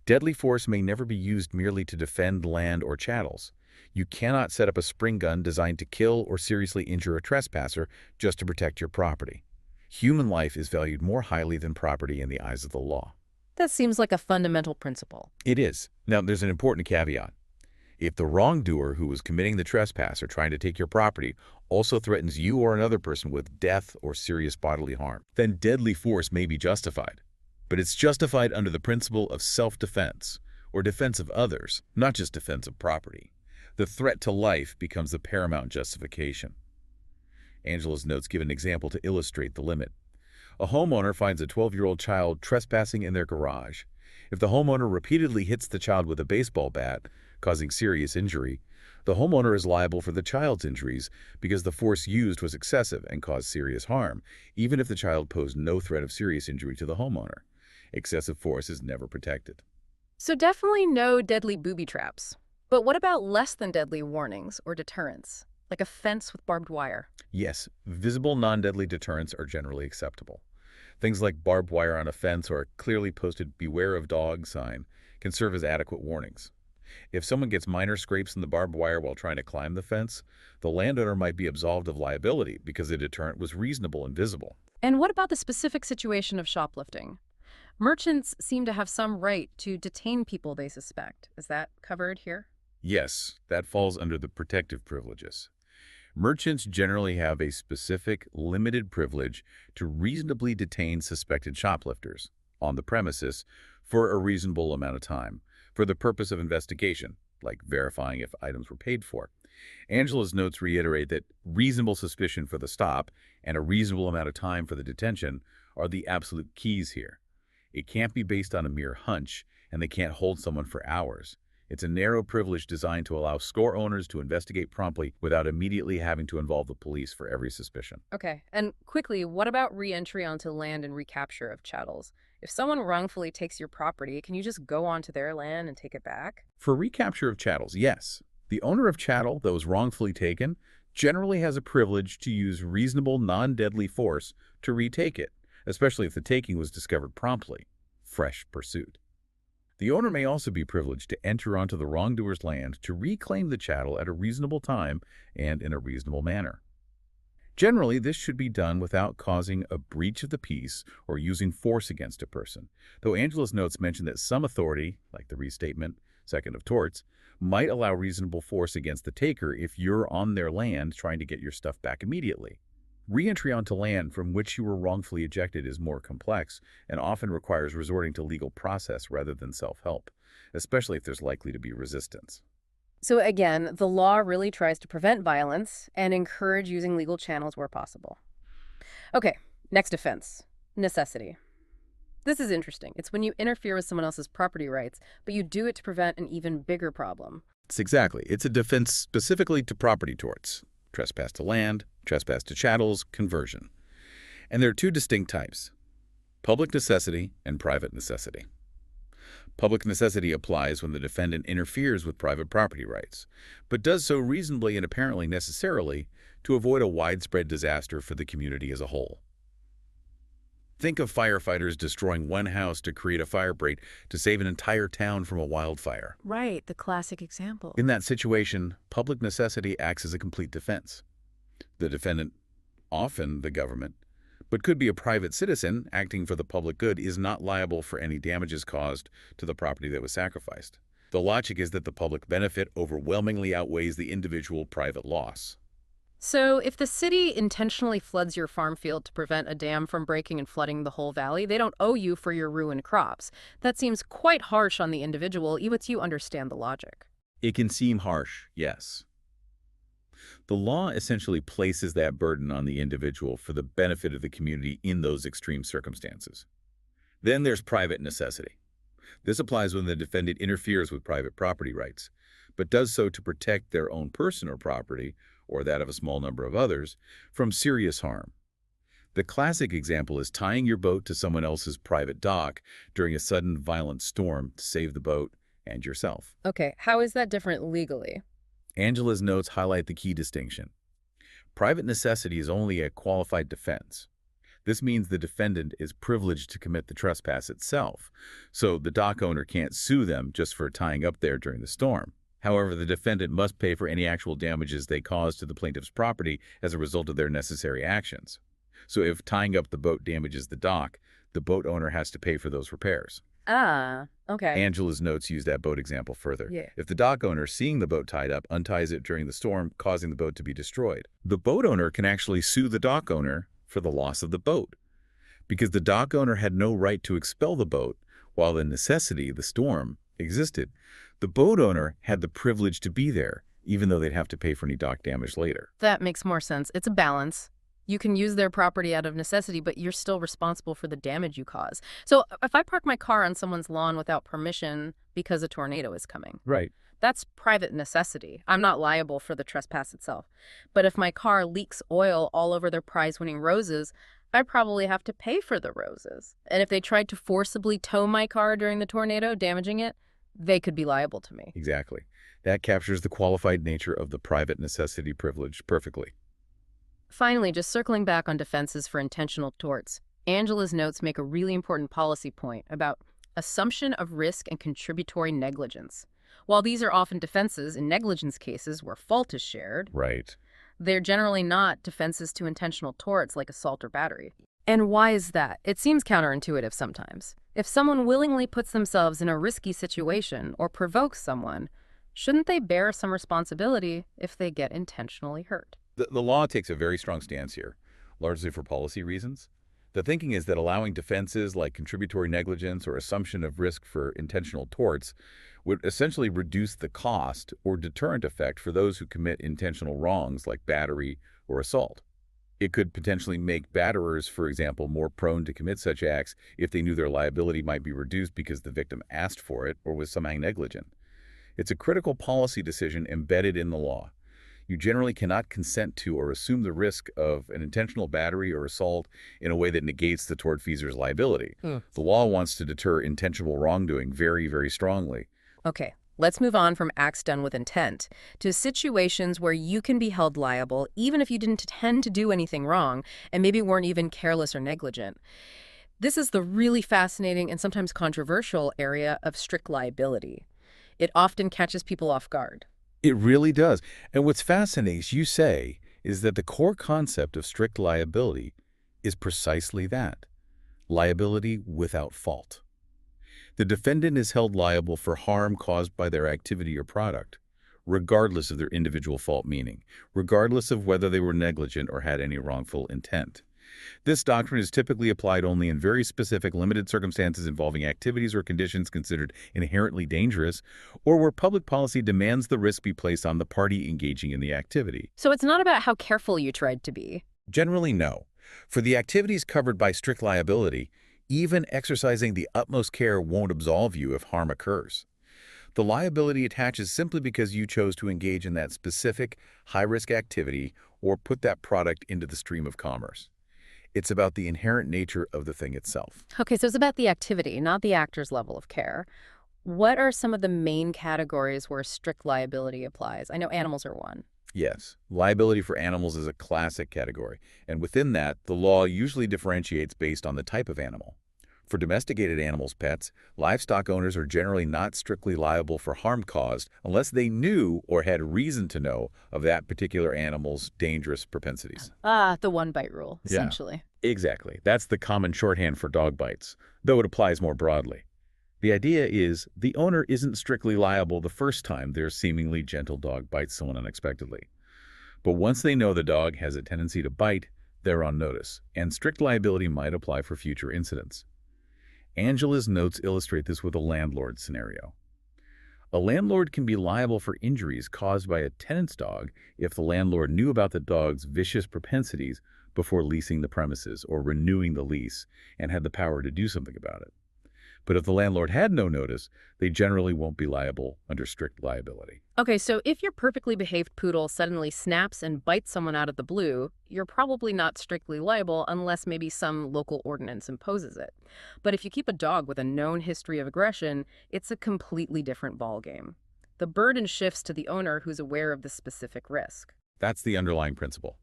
Deadly force may never be used merely to defend land or chattels. You cannot set up a spring gun designed to kill or seriously injure a trespasser just to protect your property. Human life is valued more highly than property in the eyes of the law. That seems like a fundamental principle. It is. Now, there's an important caveat. If the wrongdoer who was committing the trespass or trying to take your property also threatens you or another person with death or serious bodily harm, then deadly force may be justified. But it's justified under the principle of self-defense, or defense of others, not just defense of property. The threat to life becomes the paramount justification. Angela's notes give an example to illustrate the limit. A homeowner finds a 12-year-old child trespassing in their garage. If the homeowner repeatedly hits the child with a baseball bat, causing serious injury, the homeowner is liable for the child's injuries because the force used was excessive and caused serious harm, even if the child posed no threat of serious injury to the homeowner. Excessive force is never protected. So definitely no deadly booby traps. But what about less than deadly warnings or deterrents, like a fence with barbed wire? Yes, visible non-deadly deterrents are generally acceptable. Things like barbed wire on a fence or a clearly posted "Beware of Dog" sign can serve as adequate warnings. If someone gets minor scrapes in the barbed wire while trying to climb the fence, the landowner might be absolved of liability because the deterrent was reasonable and visible. And what about the specific situation of shoplifting? Merchants seem to have some right to detain people they suspect. Is that covered here? Yes, that falls under the protective privileges. Merchants generally have a specific, limited privilege to reasonably detain suspected shoplifters on the premises for a reasonable amount of time for the purpose of investigation, like verifying if items were paid for. Angela's notes reiterate that reasonable suspicion for the stop and a reasonable amount of time for the detention are the absolute keys here. It can't be based on a mere hunch, and they can't hold someone for hours. It's a narrow privilege designed to allow store owners to investigate promptly without immediately having to involve the police for every suspicion. Okay. And quickly, what about re-entry onto land and recapture of chattels? If someone wrongfully takes your property, can you just go onto their land and take it back? For recapture of chattels, yes. The owner of chattel that was wrongfully taken generally has a privilege to use reasonable, non-deadly force to retake it, especially if the taking was discovered promptly. Fresh pursuit. The owner may also be privileged to enter onto the wrongdoer's land to reclaim the chattel at a reasonable time and in a reasonable manner. Generally, this should be done without causing a breach of the peace or using force against a person, though Angela's notes mention that some authority, like the Restatement, Second of Torts, might allow reasonable force against the taker if you're on their land trying to get your stuff back immediately. Re-entry onto land from which you were wrongfully ejected is more complex and often requires resorting to legal process rather than self-help, especially if there's likely to be resistance. So again, the law really tries to prevent violence and encourage using legal channels where possible. Okay, next offense, necessity. This is interesting. It's when you interfere with someone else's property rights, but you do it to prevent an even bigger problem. It's a defense specifically to property torts: trespass to land, trespass to chattels, conversion. And there are two distinct types: public necessity and private necessity. Public necessity applies when the defendant interferes with private property rights, but does so reasonably and apparently necessarily to avoid a widespread disaster for the community as a whole. Think of firefighters destroying one house to create a fire break to save an entire town from a wildfire. Right, the classic example. In that situation, public necessity acts as a complete defense. The defendant, often the government, but could be a private citizen acting for the public good, is not liable for any damages caused to the property that was sacrificed. The logic is that the public benefit overwhelmingly outweighs the individual private loss. So if the city intentionally floods your farm field to prevent a dam from breaking and flooding the whole valley, they don't owe you for your ruined crops. That seems quite harsh on the individual, even if you understand the logic. It can seem harsh, yes. The law essentially places that burden on the individual for the benefit of the community in those extreme circumstances. Then there's private necessity. This applies when the defendant interferes with private property rights, but does so to protect their own personal property, or that of a small number of others, from serious harm. The classic example is tying your boat to someone else's private dock during a sudden violent storm to save the boat and yourself. Okay, how is that different legally? Angela's notes highlight the key distinction. Private necessity is only a qualified defense. This means the defendant is privileged to commit the trespass itself, so the dock owner can't sue them just for tying up there during the storm. However, the defendant must pay for any actual damages they cause to the plaintiff's property as a result of their necessary actions. So if tying up the boat damages the dock, the boat owner has to pay for those repairs. Ah, okay. Angela's notes use that boat example further. Yeah. If the dock owner, seeing the boat tied up, unties it during the storm, causing the boat to be destroyed, the boat owner can actually sue the dock owner for the loss of the boat, because the dock owner had no right to expel the boat while the necessity, the storm, existed. The boat owner had the privilege to be there, even though they'd have to pay for any dock damage later. That makes more sense. It's a balance. You can use their property out of necessity, but you're still responsible for the damage you cause. So if I park my car on someone's lawn without permission because a tornado is coming, Right. that's private necessity. I'm not liable for the trespass itself. But if my car leaks oil all over their prize-winning roses, I probably have to pay for the roses. And if they tried to forcibly tow my car during the tornado, damaging it, they could be liable to me. Exactly. That captures the qualified nature of the private necessity privilege perfectly. Finally, just circling back on defenses for intentional torts, Angela's notes make a really important policy point about assumption of risk and contributory negligence. While these are often defenses in negligence cases where fault is shared, Right. they're generally not defenses to intentional torts like assault or battery. And why is that? It seems counterintuitive sometimes. If someone willingly puts themselves in a risky situation or provokes someone, shouldn't they bear some responsibility if they get intentionally hurt? The law takes a very strong stance here, largely for policy reasons. The thinking is that allowing defenses like contributory negligence or assumption of risk for intentional torts would essentially reduce the cost or deterrent effect for those who commit intentional wrongs like battery or assault. It could potentially make batterers, for example, more prone to commit such acts if they knew their liability might be reduced because the victim asked for it or was somehow negligent. It's a critical policy decision embedded in the law. You generally cannot consent to or assume the risk of an intentional battery or assault in a way that negates the tortfeasor's liability. The law wants to deter intentional wrongdoing very, very strongly. Okay, let's move on from acts done with intent to situations where you can be held liable even if you didn't intend to do anything wrong and maybe weren't even careless or negligent. This is the really fascinating and sometimes controversial area of strict liability. It often catches people off guard. It really does. And what's fascinating, as you say, is that the core concept of strict liability is precisely that, liability without fault. The defendant is held liable for harm caused by their activity or product, regardless of their individual fault meaning, regardless of whether they were negligent or had any wrongful intent. This doctrine is typically applied only in very specific, limited circumstances involving activities or conditions considered inherently dangerous, or where public policy demands the risk be placed on the party engaging in the activity. So it's not about how careful you tried to be. Generally, no. For the activities covered by strict liability, even exercising the utmost care won't absolve you if harm occurs. The liability attaches simply because you chose to engage in that specific, high-risk activity or put that product into the stream of commerce. It's about the inherent nature of the thing itself. Okay, so it's about the activity, not the actor's level of care. What are some of the main categories where strict liability applies? I know animals are one. Yes, liability for animals is a classic category, and within that, the law usually differentiates based on the type of animal. For domesticated animals, pets, livestock owners are generally not strictly liable for harm caused unless they knew or had reason to know of that particular animal's dangerous propensities. Ah, the one-bite rule, Yeah. essentially. Exactly. That's the common shorthand for dog bites, though it applies more broadly. The idea is the owner isn't strictly liable the first time their seemingly gentle dog bites someone unexpectedly. But once they know the dog has a tendency to bite, they're on notice, and strict liability might apply for future incidents. Angela's notes illustrate this with a landlord scenario. A landlord can be liable for injuries caused by a tenant's dog if the landlord knew about the dog's vicious propensities before leasing the premises or renewing the lease and had the power to do something about it. But if the landlord had no notice, they generally won't be liable under strict liability. Okay, so if your perfectly behaved poodle suddenly snaps and bites someone out of the blue, you're probably not strictly liable unless maybe some local ordinance imposes it. But if you keep a dog with a known history of aggression, it's a completely different ballgame. The burden shifts to the owner who's aware of the specific risk. That's the underlying principle.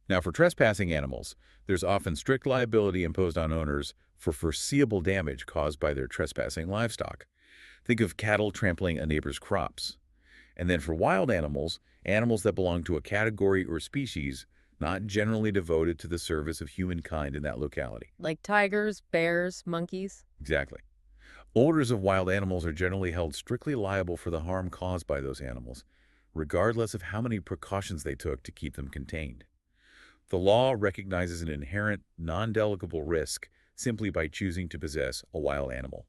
Now, for trespassing animals, there's often strict liability imposed on owners for foreseeable damage caused by their trespassing livestock. Think of cattle trampling a neighbor's crops. And then for wild animals, animals that belong to a category or species not generally devoted to the service of humankind in that locality. Like tigers, bears, monkeys. Exactly. Owners of wild animals are generally held strictly liable for the harm caused by those animals, regardless of how many precautions they took to keep them contained. The law recognizes an inherent, non-delegable risk simply by choosing to possess a wild animal.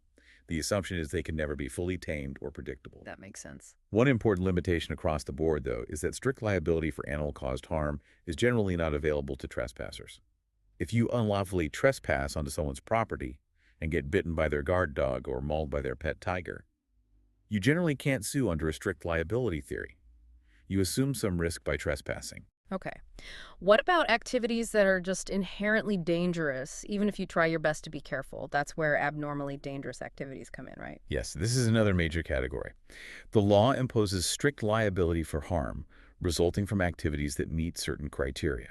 The assumption is they can never be fully tamed or predictable. That makes sense. One important limitation across the board, though, is that strict liability for animal-caused harm is generally not available to trespassers. If you unlawfully trespass onto someone's property and get bitten by their guard dog or mauled by their pet tiger, you generally can't sue under a strict liability theory. You assume some risk by trespassing. Okay. What about activities that are just inherently dangerous, even if you try your best to be careful? That's where abnormally dangerous activities come in, right? Yes, this is another major category. The law imposes strict liability for harm resulting from activities that meet certain criteria.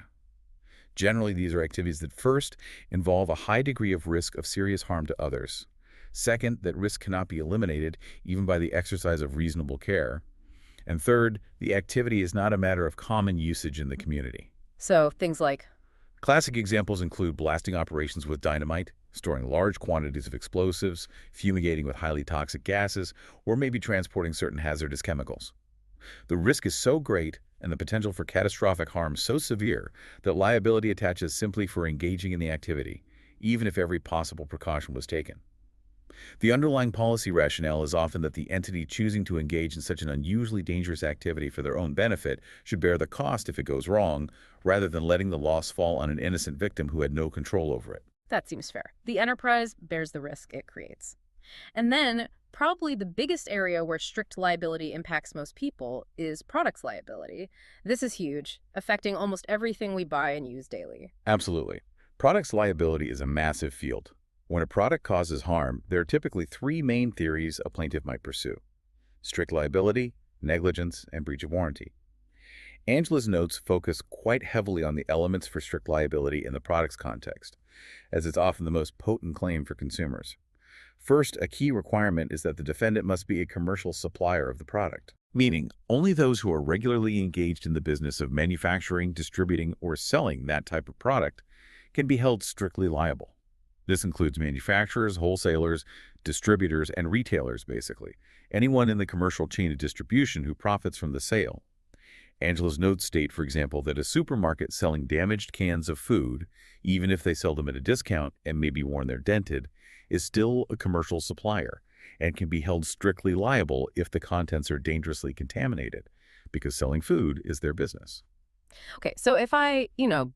Generally, these are activities that first involve a high degree of risk of serious harm to others. Second, that risk cannot be eliminated even by the exercise of reasonable care. And third, the activity is not a matter of common usage in the community. So things like, Classic examples include blasting operations with dynamite, storing large quantities of explosives, fumigating with highly toxic gases, or maybe transporting certain hazardous chemicals. The risk is so great and the potential for catastrophic harm so severe that liability attaches simply for engaging in the activity, even if every possible precaution was taken. The underlying policy rationale is often that the entity choosing to engage in such an unusually dangerous activity for their own benefit should bear the cost if it goes wrong, rather than letting the loss fall on an innocent victim who had no control over it. that seems fair. The enterprise bears the risk it creates. And then, probably the biggest area where strict liability impacts most people is products liability. This is huge, affecting almost everything we buy and use daily. Absolutely. Products liability is a massive field. When a product causes harm, there are typically three main theories a plaintiff might pursue: strict liability, negligence, and breach of warranty. Angela's notes focus quite heavily on the elements for strict liability in the product's context, as it's often the most potent claim for consumers. First, a key requirement is that the defendant must be a commercial supplier of the product, meaning only those who are regularly engaged in the business of manufacturing, distributing, or selling that type of product can be held strictly liable. This includes manufacturers, wholesalers, distributors, and retailers, basically. Anyone in the commercial chain of distribution who profits from the sale. Angela's notes state, for example, that a supermarket selling damaged cans of food, even if they sell them at a discount and may be worn they're dented, is still a commercial supplier and can be held strictly liable if the contents are dangerously contaminated, because selling food is their business. Okay, so if I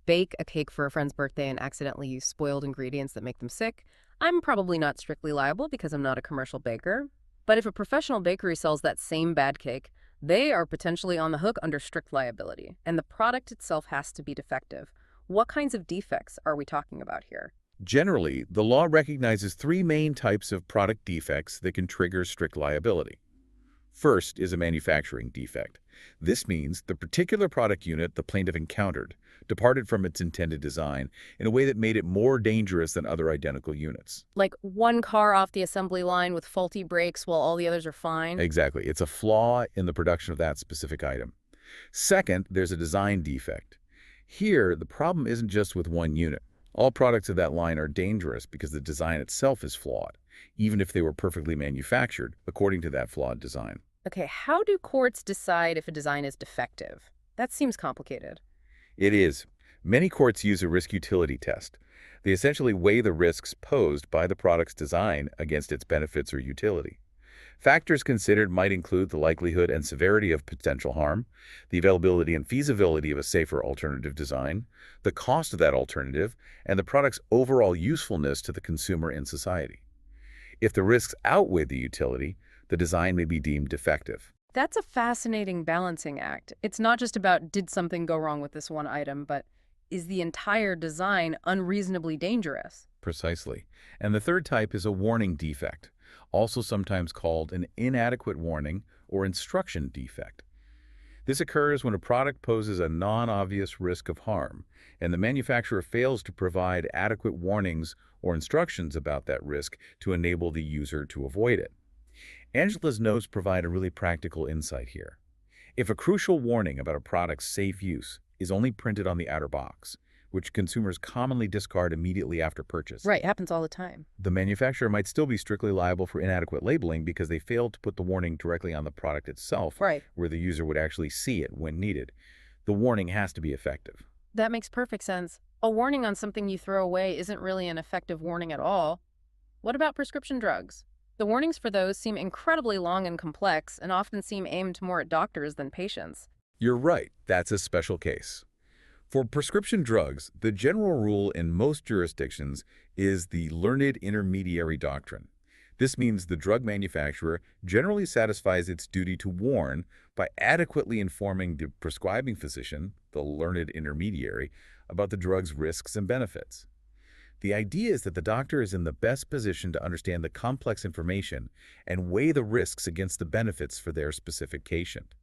bake a cake for a friend's birthday and accidentally use spoiled ingredients that make them sick, I'm probably not strictly liable because I'm not a commercial baker. But if a professional bakery sells that same bad cake, they are potentially on the hook under strict liability, and the product itself has to be defective. What kinds of defects are we talking about here? Generally, the law recognizes three main types of product defects that can trigger strict liability. First is a manufacturing defect. This means the particular product unit the plaintiff encountered departed from its intended design in a way that made it more dangerous than other identical units. Like one car off the assembly line with faulty brakes while all the others are fine? Exactly. It's a flaw in the production of that specific item. Second, there's a design defect. Here, the problem isn't just with one unit. All products of that line are dangerous because the design itself is flawed, even if they were perfectly manufactured according to that flawed design. Okay, how do courts decide if a design is defective? That seems complicated. It is. Many courts use a risk utility test. They essentially weigh the risks posed by the product's design against its benefits or utility. Factors considered might include the likelihood and severity of potential harm, the availability and feasibility of a safer alternative design, the cost of that alternative, and the product's overall usefulness to the consumer and society. If the risks outweigh the utility, the design may be deemed defective. That's a fascinating balancing act. It's not just about did something go wrong with this one item, but is the entire design unreasonably dangerous? Precisely. And the third type is a warning defect, also sometimes called an inadequate warning or instruction defect. This occurs when a product poses a non-obvious risk of harm, and the manufacturer fails to provide adequate warnings or instructions about that risk to enable the user to avoid it. Angela's notes provide a really practical insight here. If a crucial warning about a product's safe use is only printed on the outer box, which consumers commonly discard immediately after purchase, Right, happens all the time. the manufacturer might still be strictly liable for inadequate labeling because they failed to put the warning directly on the product itself, Right. where the user would actually see it when needed. The warning has to be effective. That makes perfect sense. A warning on something you throw away isn't really an effective warning at all. What about prescription drugs? The warnings for those seem incredibly long and complex and often seem aimed more at doctors than patients. You're right, that's a special case. For prescription drugs, the general rule in most jurisdictions is the learned intermediary doctrine. This means the drug manufacturer generally satisfies its duty to warn by adequately informing the prescribing physician, the learned intermediary, about the drug's risks and benefits. The idea is that the doctor is in the best position to understand the complex information and weigh the risks against the benefits for their specific patient.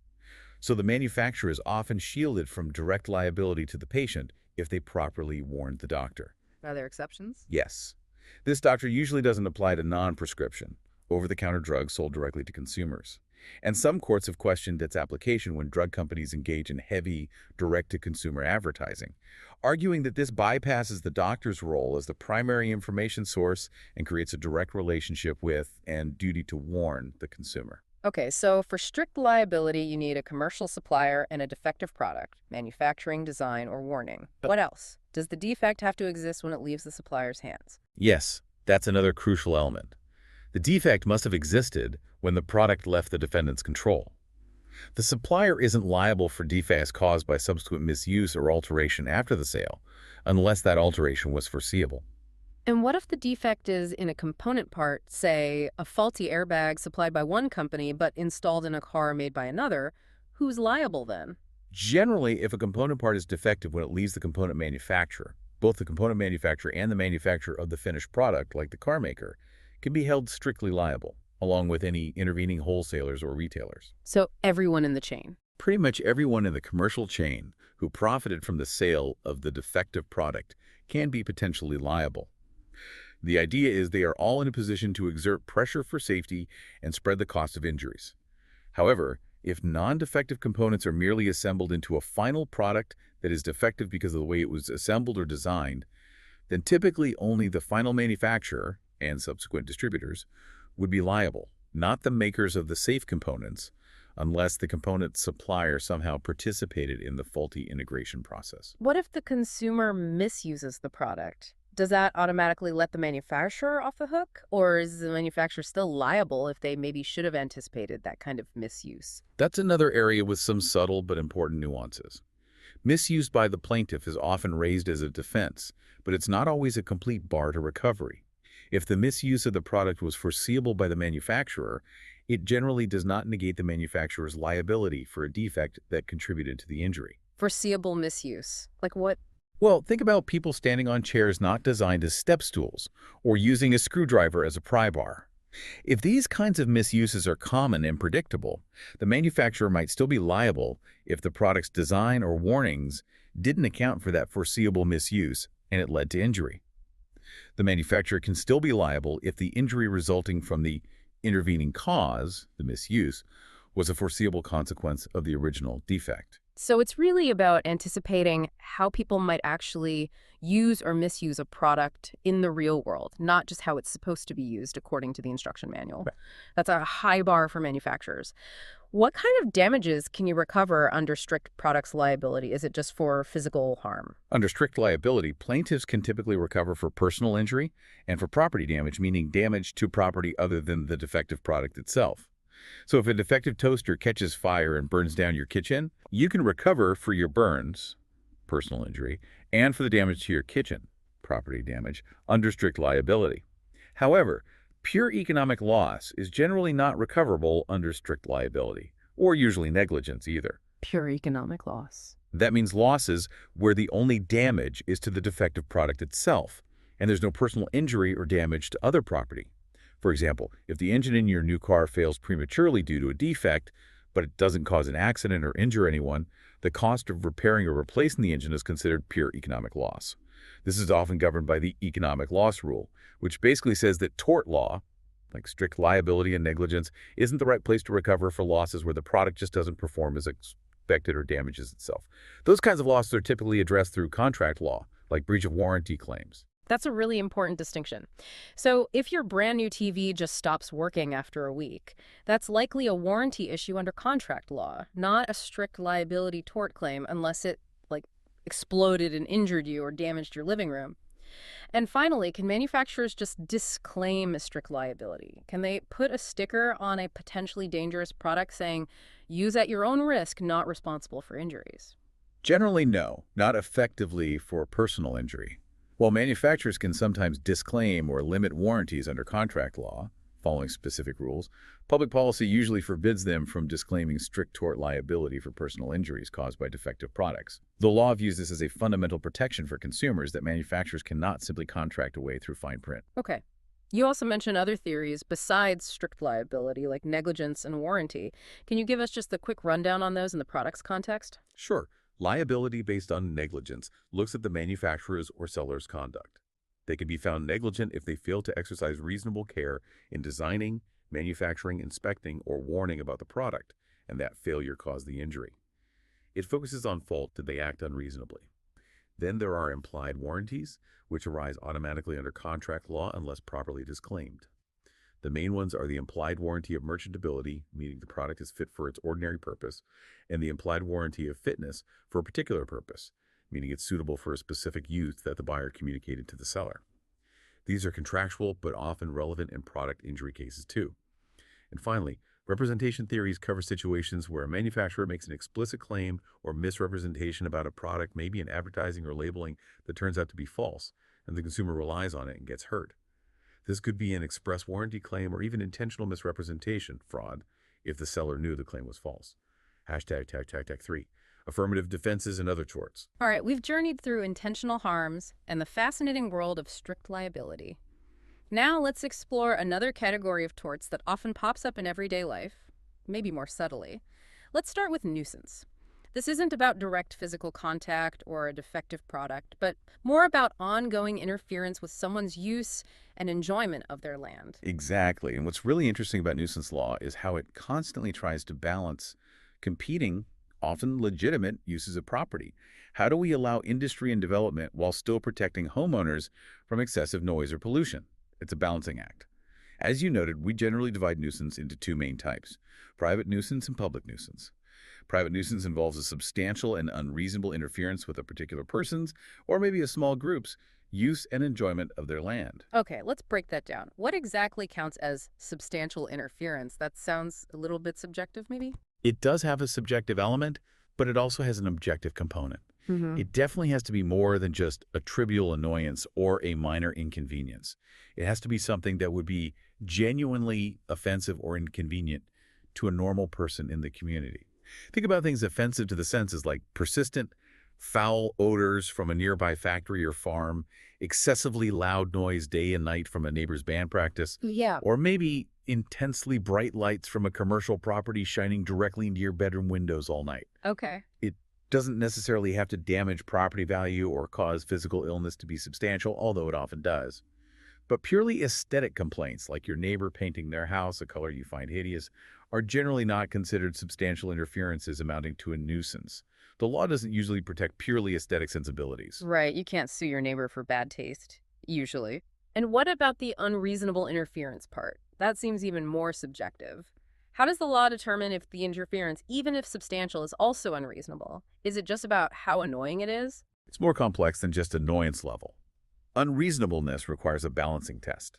So the manufacturer is often shielded from direct liability to the patient if they properly warned the doctor. Are there exceptions? Yes. This doctor usually doesn't apply to non-prescription, over-the-counter drugs sold directly to consumers. And some courts have questioned its application when drug companies engage in heavy, direct-to-consumer advertising, arguing that this bypasses the doctor's role as the primary information source and creates a direct relationship with and duty to warn the consumer. Okay, so for strict liability, you need a commercial supplier and a defective product, manufacturing, design, or warning. What else? Does the defect have to exist when it leaves the supplier's hands? Yes, that's another crucial element. The defect must have existed when the product left the defendant's control. The supplier isn't liable for defects caused by subsequent misuse or alteration after the sale, unless that alteration was foreseeable. And what if the defect is in a component part, say a faulty airbag supplied by one company but installed in a car made by another? Who's liable then? Generally, if a component part is defective when it leaves the component manufacturer, both the component manufacturer and the manufacturer of the finished product, like the car maker, can be held strictly liable, along with any intervening wholesalers or retailers. So everyone in the chain. Pretty much everyone in the commercial chain who profited from the sale of the defective product can be potentially liable. The idea is they are all in a position to exert pressure for safety and spread the cost of injuries. However, if non-defective components are merely assembled into a final product that is defective because of the way it was assembled or designed, then typically only the final manufacturer and subsequent distributors would be liable, not the makers of the safe components, unless the component supplier somehow participated in the faulty integration process. What if the consumer misuses the product? Does that automatically let the manufacturer off the hook? Or is the manufacturer still liable if they maybe should have anticipated that kind of misuse? That's another area with some subtle but important nuances. Misuse by the plaintiff is often raised as a defense, but it's not always a complete bar to recovery. If the misuse of the product was foreseeable by the manufacturer, it generally does not negate the manufacturer's liability for a defect that contributed to the injury. Foreseeable misuse. Like what? Well, think about people standing on chairs not designed as step stools, or using a screwdriver as a pry bar. If these kinds of misuses are common and predictable, the manufacturer might still be liable if the product's design or warnings didn't account for that foreseeable misuse and it led to injury. The manufacturer can still be liable if the injury resulting from the intervening cause, the misuse, was a foreseeable consequence of the original defect. So it's really about anticipating how people might actually use or misuse a product in the real world, not just how it's supposed to be used according to the instruction manual. Right. That's a high bar for manufacturers. What kind of damages can you recover under strict products liability? Is it just for physical harm? Under strict liability, plaintiffs can typically recover for personal injury and for property damage, meaning damage to property other than the defective product itself. So if a defective toaster catches fire and burns down your kitchen, you can recover for your burns, personal injury, and for the damage to your kitchen, property damage, under strict liability. However, pure economic loss is generally not recoverable under strict liability, or usually negligence either. Pure economic loss. That means losses where the only damage is to the defective product itself, and there's no personal injury or damage to other property. For example, if the engine in your new car fails prematurely due to a defect, but it doesn't cause an accident or injure anyone, the cost of repairing or replacing the engine is considered pure economic loss. This is often governed by the economic loss rule, which basically says that tort law, like strict liability and negligence, isn't the right place to recover for losses where the product just doesn't perform as expected or damages itself. Those kinds of losses are typically addressed through contract law, like breach of warranty claims. That's a really important distinction. So if your brand new TV just stops working after a week, that's likely a warranty issue under contract law, not a strict liability tort claim unless it, like, exploded and injured you or damaged your living room. And finally, can manufacturers just disclaim strict liability? Can they put a sticker on a potentially dangerous product saying, use at your own risk, not responsible for injuries? Generally, no, not effectively for personal injury. While manufacturers can sometimes disclaim or limit warranties under contract law, following specific rules. Public policy usually forbids them from disclaiming strict tort liability for personal injuries caused by defective products. The law views this as a fundamental protection for consumers that manufacturers cannot simply contract away through fine print. Okay. You also mentioned other theories besides strict liability, like negligence and warranty. Can you give us just a quick rundown on those in the product's context? Sure, liability based on negligence looks at the manufacturer's or seller's conduct. They can be found negligent if they fail to exercise reasonable care in designing, manufacturing, inspecting, or warning about the product, and that failure caused the injury. It focuses on fault did they act unreasonably. Then there are implied warranties, which arise automatically under contract law unless properly disclaimed. The main ones are the implied warranty of merchantability, meaning the product is fit for its ordinary purpose, and the implied warranty of fitness for a particular purpose, meaning it's suitable for a specific use that the buyer communicated to the seller. These are contractual but often relevant in product injury cases too. And finally, representation theories cover situations where a manufacturer makes an explicit claim or misrepresentation about a product, maybe in advertising or labeling, that turns out to be false, and the consumer relies on it and gets hurt. This could be an express warranty claim or even intentional misrepresentation, fraud, if the seller knew the claim was false. Hashtag tag tag tag 3. Affirmative defenses and other torts. All right, we've journeyed through intentional harms and the fascinating world of strict liability. Now let's explore another category of torts that often pops up in everyday life, maybe more subtly. Let's start with nuisance. This isn't about direct physical contact or a defective product, but more about ongoing interference with someone's use and enjoyment of their land. Exactly. And what's really interesting about nuisance law is how it constantly tries to balance competing, often legitimate uses of property. How do we allow industry and development while still protecting homeowners from excessive noise or pollution? It's a balancing act. As you noted, we generally divide nuisance into two main types: private nuisance and public nuisance. Private nuisance involves a substantial and unreasonable interference with a particular person's, or maybe a small group's, use and enjoyment of their land. Okay, let's break that down. What exactly counts as substantial interference? That sounds a little bit subjective, maybe? It does have a subjective element, but it also has an objective component. It definitely has to be more than just a trivial annoyance or a minor inconvenience. It has to be something that would be genuinely offensive or inconvenient to a normal person in the community. Think about things offensive to the senses like persistent, foul odors from a nearby factory or farm, excessively loud noise day and night from a neighbor's band practice, Yeah. or maybe intensely bright lights from a commercial property shining directly into your bedroom windows all night. Okay. It doesn't necessarily have to damage property value or cause physical illness to be substantial, although it often does. But purely aesthetic complaints, like your neighbor painting their house a color you find hideous, are generally not considered substantial interferences amounting to a nuisance. The law doesn't usually protect purely aesthetic sensibilities. Right, you can't sue your neighbor for bad taste, usually. And what about the unreasonable interference part? That seems even more subjective. How does the law determine if the interference, even if substantial, is also unreasonable? Is it just about how annoying it is? It's more complex than just annoyance level. Unreasonableness requires a balancing test.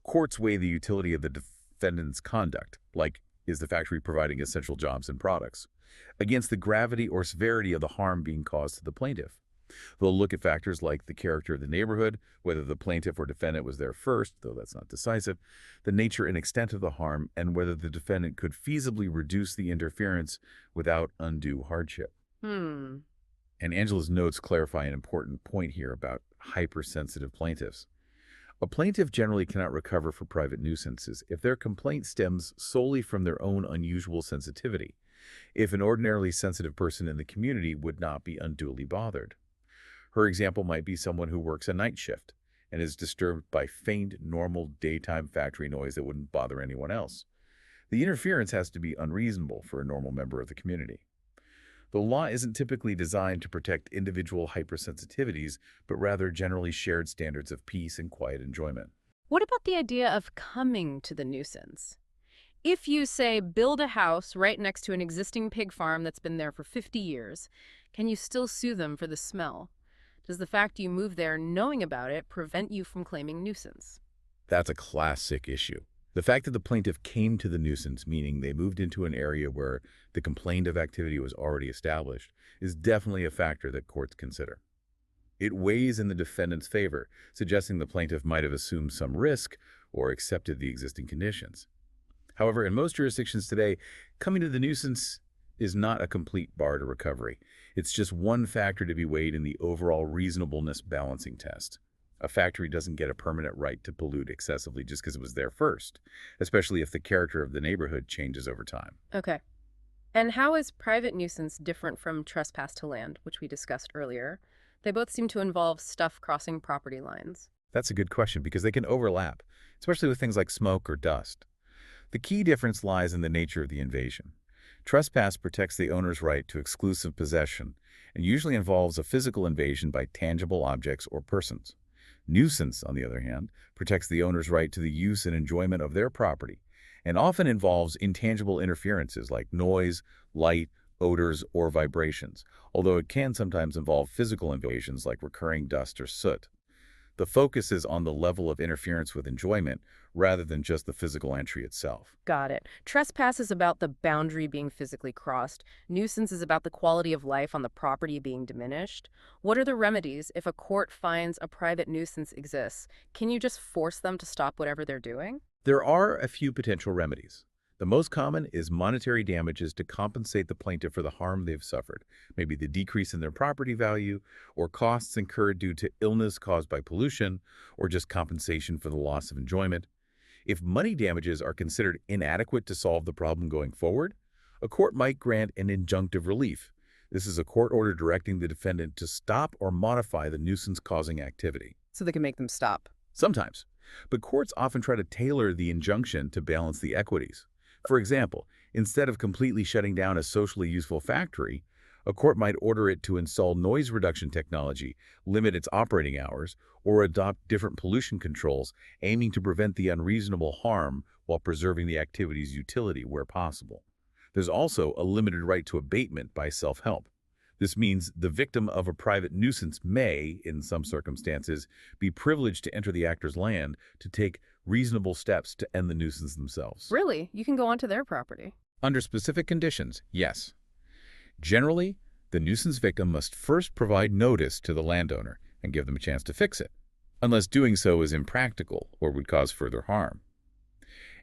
Courts weigh the utility of the defendant's conduct, like is the factory providing essential jobs and products, against the gravity or severity of the harm being caused to the plaintiff. They'll look at factors like the character of the neighborhood, whether the plaintiff or defendant was there first, though that's not decisive, the nature and extent of the harm, and whether the defendant could feasibly reduce the interference without undue hardship. Hmm. And Angela's notes clarify an important point here about hypersensitive plaintiffs. A plaintiff generally cannot recover for private nuisances if their complaint stems solely from their own unusual sensitivity, if an ordinarily sensitive person in the community would not be unduly bothered. Her example might be someone who works a night shift and is disturbed by faint, normal daytime factory noise that wouldn't bother anyone else. The interference has to be unreasonable for a normal member of the community. The law isn't typically designed to protect individual hypersensitivities, but rather generally shared standards of peace and quiet enjoyment. What about the idea of coming to the nuisance? If you, say, build a house right next to an existing pig farm that's been there for 50 years, can you still sue them for the smell? Does the fact you moved there knowing about it prevent you from claiming nuisance? That's a classic issue. The fact that the plaintiff came to the nuisance, meaning they moved into an area where the complaint of activity was already established, is definitely a factor that courts consider. It weighs in the defendant's favor, suggesting the plaintiff might have assumed some risk or accepted the existing conditions. However, in most jurisdictions today, coming to the nuisance is not a complete bar to recovery. It's just one factor to be weighed in the overall reasonableness balancing test. A factory doesn't get a permanent right to pollute excessively just because it was there first, especially if the character of the neighborhood changes over time. Okay. And how is private nuisance different from trespass to land, which we discussed earlier? They both seem to involve stuff crossing property lines. That's a good question because they can overlap, especially with things like smoke or dust. The key difference lies in the nature of the invasion. Trespass protects the owner's right to exclusive possession and usually involves a physical invasion by tangible objects or persons. Nuisance, on the other hand, protects the owner's right to the use and enjoyment of their property and often involves intangible interferences like noise, light, odors, or vibrations, although it can sometimes involve physical invasions like recurring dust or soot. The focus is on the level of interference with enjoyment rather than just the physical entry itself. Got it. Trespass is about the boundary being physically crossed. Nuisance is about the quality of life on the property being diminished. What are the remedies if a court finds a private nuisance exists? Can you just force them to stop whatever they're doing? There are a few potential remedies. The most common is monetary damages to compensate the plaintiff for the harm they've suffered, maybe the decrease in their property value, or costs incurred due to illness caused by pollution, or just compensation for the loss of enjoyment. If money damages are considered inadequate to solve the problem going forward, a court might grant an injunctive relief. This is a court order directing the defendant to stop or modify the nuisance-causing activity. So they can make them stop. Sometimes, but courts often try to tailor the injunction to balance the equities. For example, instead of completely shutting down a socially useful factory, a court might order it to install noise reduction technology, limit its operating hours, or adopt different pollution controls, aiming to prevent the unreasonable harm while preserving the activity's utility where possible. There's also a limited right to abatement by self-help. This means the victim of a private nuisance may, in some circumstances, be privileged to enter the actor's land to take reasonable steps to end the nuisance themselves. Really? You can go onto their property? Under specific conditions, yes. Generally, the nuisance victim must first provide notice to the landowner and give them a chance to fix it, unless doing so is impractical or would cause further harm.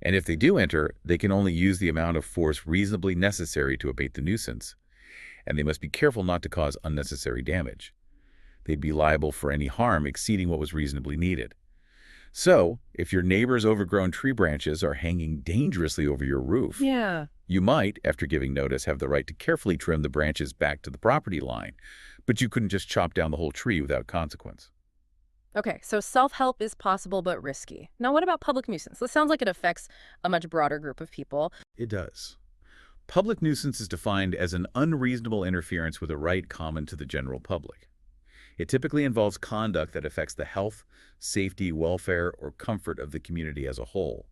And if they do enter, they can only use the amount of force reasonably necessary to abate the nuisance, and they must be careful not to cause unnecessary damage. They'd be liable for any harm exceeding what was reasonably needed. So, if your neighbor's overgrown tree branches are hanging dangerously over your roof, Yeah. you might, after giving notice, have the right to carefully trim the branches back to the property line, but you couldn't just chop down the whole tree without consequence. Okay, so self-help is possible but risky. Now, what about public nuisance? This sounds like it affects a much broader group of people. It does. Public nuisance is defined as an unreasonable interference with a right common to the general public. It typically involves conduct that affects the health, safety, welfare, or comfort of the community as a whole.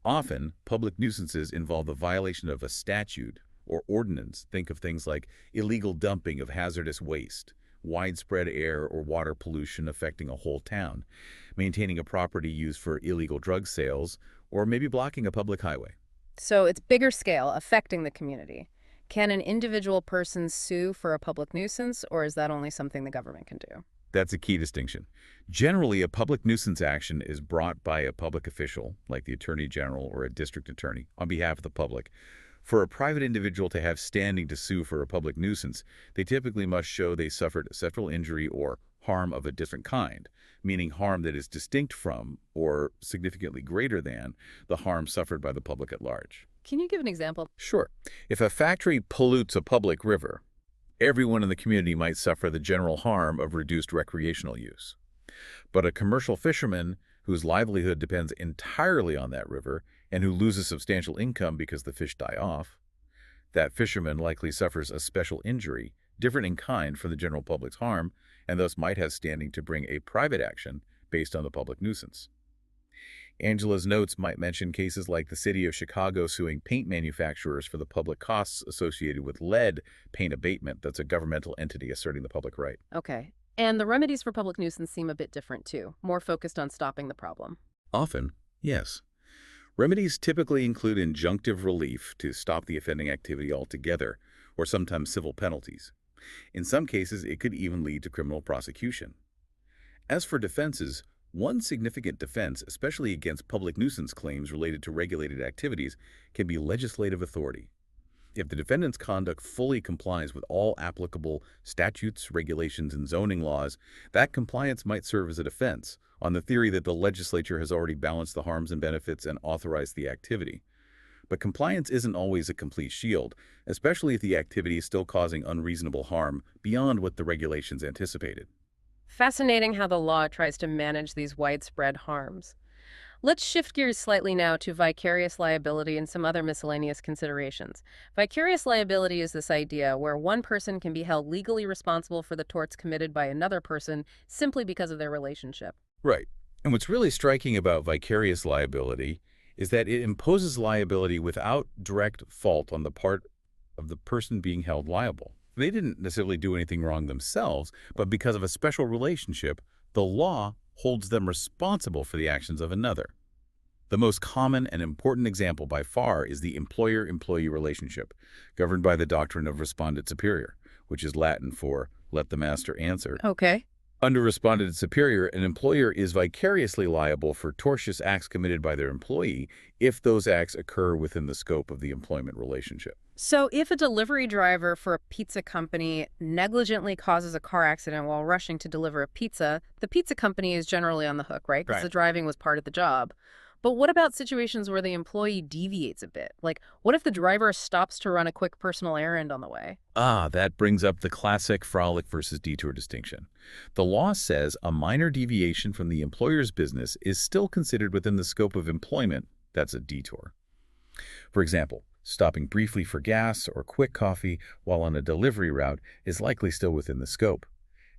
Often, public nuisances involve the violation of a statute or ordinance. Think of things like illegal dumping of hazardous waste, widespread air or water pollution affecting a whole town, maintaining a property used for illegal drug sales, or maybe blocking a public highway. So it's bigger scale, affecting the community. Can an individual person sue for a public nuisance, or is that only something the government can do? That's a key distinction. Generally, a public nuisance action is brought by a public official, like the attorney general or a district attorney, on behalf of the public. For a private individual to have standing to sue for a public nuisance, they typically must show they suffered sexual injury or harm of a different kind, meaning harm that is distinct from or significantly greater than the harm suffered by the public at large. Can you give an example? Sure. If a factory pollutes a public river, everyone in the community might suffer the general harm of reduced recreational use. But a commercial fisherman whose livelihood depends entirely on that river and who loses substantial income because the fish die off, that fisherman likely suffers a special injury, different in kind from the general public's harm, and thus might have standing to bring a private action based on the public nuisance. Angela's notes might mention cases like the city of Chicago suing paint manufacturers for the public costs associated with lead paint abatement. That's a governmental entity asserting the public right. Okay. And the remedies for public nuisance seem a bit different, too, more focused on stopping the problem. Often, yes. Remedies typically include injunctive relief to stop the offending activity altogether, or sometimes civil penalties. In some cases, it could even lead to criminal prosecution. As for defenses, One significant defense, especially against public nuisance claims related to regulated activities, can be legislative authority. If the defendant's conduct fully complies with all applicable statutes, regulations, and zoning laws, that compliance might serve as a defense, on the theory that the legislature has already balanced the harms and benefits and authorized the activity. But compliance isn't always a complete shield, especially if the activity is still causing unreasonable harm beyond what the regulations anticipated. Fascinating how the law tries to manage these widespread harms. Let's shift gears slightly now to vicarious liability and some other miscellaneous considerations. Vicarious liability is this idea where one person can be held legally responsible for the torts committed by another person simply because of their relationship. Right. And what's really striking about vicarious liability is that it imposes liability without direct fault on the part of the person being held liable. They didn't necessarily do anything wrong themselves, but because of a special relationship, the law holds them responsible for the actions of another. The most common and important example by far is the employer-employee relationship, governed by the doctrine of respondent superior, which is Latin for let the master answer. Okay. Under respondent superior, an employer is vicariously liable for tortious acts committed by their employee if those acts occur within the scope of the employment relationship. So if a delivery driver for a pizza company negligently causes a car accident while rushing to deliver a pizza, the pizza company is generally on the hook, right? Because Right. the driving was part of the job. But what about situations where the employee deviates a bit? Like, what if the driver stops to run a quick personal errand on the way? That brings up the classic frolic versus detour distinction. The law says a minor deviation from the employer's business is still considered within the scope of employment. That's a detour. For example, stopping briefly for gas or quick coffee while on a delivery route is likely still within the scope.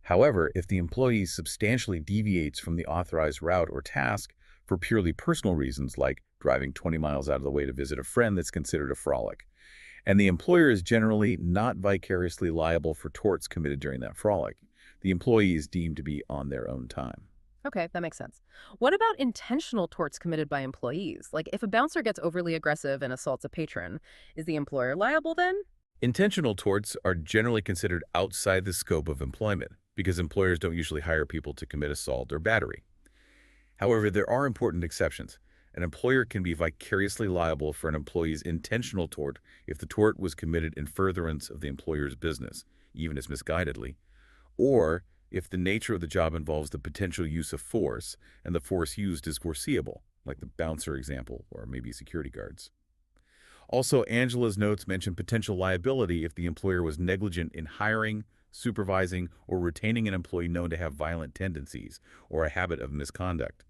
However, if the employee substantially deviates from the authorized route or task for purely personal reasons like driving 20 miles out of the way to visit a friend, that's considered a frolic. And the employer is generally not vicariously liable for torts committed during that frolic. The employee is deemed to be on their own time. Okay, that makes sense. What about intentional torts committed by employees? Like, if a bouncer gets overly aggressive and assaults a patron, is the employer liable then? Intentional torts are generally considered outside the scope of employment because employers don't usually hire people to commit assault or battery. However, there are important exceptions. An employer can be vicariously liable for an employee's intentional tort if the tort was committed in furtherance of the employer's business, even as misguidedly, or if the nature of the job involves the potential use of force and the force used is foreseeable, like the bouncer example or maybe security guards. Also, Angela's notes mention potential liability if the employer was negligent in hiring, supervising, or retaining an employee known to have violent tendencies or a habit of misconduct.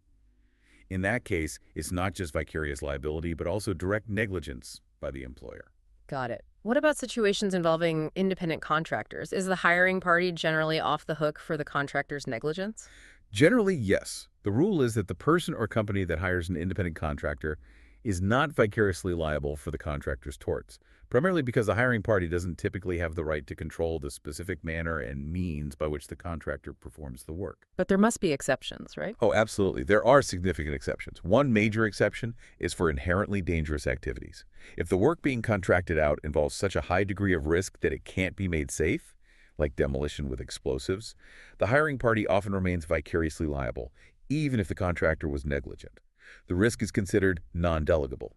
In that case, it's not just vicarious liability, but also direct negligence by the employer. Got it. What about situations involving independent contractors? Is the hiring party generally off the hook for the contractor's negligence? Generally, yes. The rule is that the person or company that hires an independent contractor is not vicariously liable for the contractor's torts, primarily because the hiring party doesn't typically have the right to control the specific manner and means by which the contractor performs the work. But there must be exceptions, right? Oh, absolutely. There are significant exceptions. One major exception is for inherently dangerous activities. If the work being contracted out involves such a high degree of risk that it can't be made safe, like demolition with explosives, the hiring party often remains vicariously liable, even if the contractor was negligent. The risk is considered non-delegable.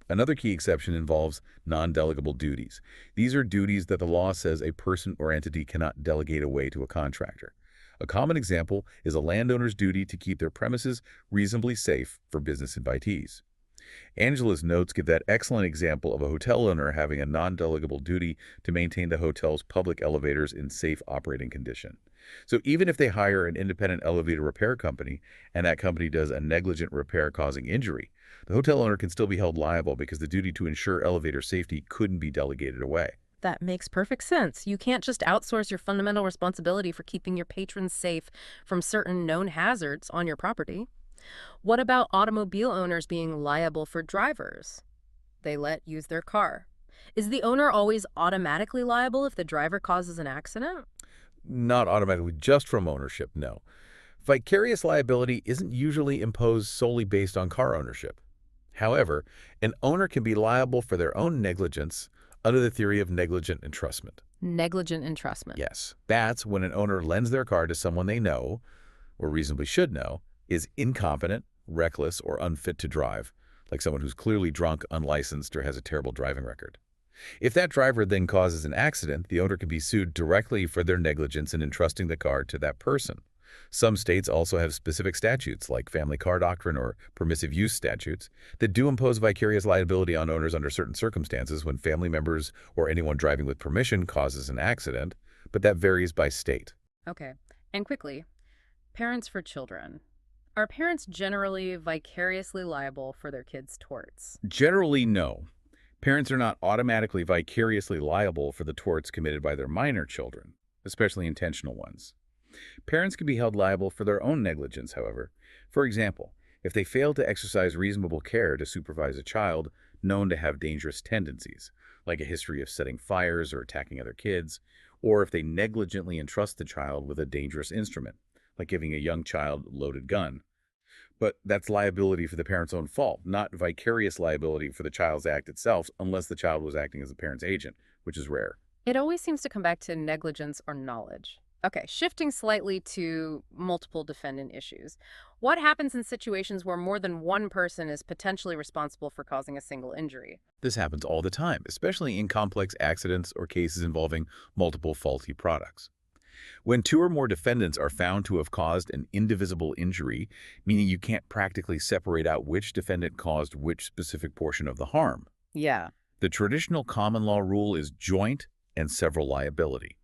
Another key exception involves non-delegable duties. These are duties that the law says a person or entity cannot delegate away to a contractor. A common example is a landowner's duty to keep their premises reasonably safe for business invitees. Angela's notes give that excellent example of a hotel owner having a non-delegable duty to maintain the hotel's public elevators in safe operating condition. So even if they hire an independent elevator repair company and that company does a negligent repair causing injury, the hotel owner can still be held liable because the duty to ensure elevator safety couldn't be delegated away. That makes perfect sense. You can't just outsource your fundamental responsibility for keeping your patrons safe from certain known hazards on your property. What about automobile owners being liable for drivers they let use their car? Is the owner always automatically liable if the driver causes an accident? Not automatically just from ownership, no. Vicarious liability isn't usually imposed solely based on car ownership. However, an owner can be liable for their own negligence under the theory of negligent entrustment. Negligent entrustment. Yes, that's when an owner lends their car to someone they know, or reasonably should know, is incompetent, reckless, or unfit to drive, like someone who's clearly drunk, unlicensed, or has a terrible driving record. If that driver then causes an accident, the owner can be sued directly for their negligence in entrusting the car to that person. Some states also have specific statutes, like family car doctrine or permissive use statutes, that do impose vicarious liability on owners under certain circumstances when family members or anyone driving with permission causes an accident, but that varies by state. Okay. And quickly, parents for children. Are parents generally vicariously liable for their kids' torts? Generally, no. Parents are not automatically vicariously liable for the torts committed by their minor children, especially intentional ones. Parents can be held liable for their own negligence, however. For example, if they fail to exercise reasonable care to supervise a child known to have dangerous tendencies, like a history of setting fires or attacking other kids, or if they negligently entrust the child with a dangerous instrument, like giving a young child a loaded gun. But that's liability for the parent's own fault, not vicarious liability for the child's act itself, unless the child was acting as the parent's agent, which is rare. It always seems to come back to negligence or knowledge. Okay, shifting slightly to multiple defendant issues. What happens in situations where more than one person is potentially responsible for causing a single injury? This happens all the time, especially in complex accidents or cases involving multiple faulty products. When two or more defendants are found to have caused an indivisible injury, meaning you can't practically separate out which defendant caused which specific portion of the harm, Yeah. the traditional common law rule is joint and several liability.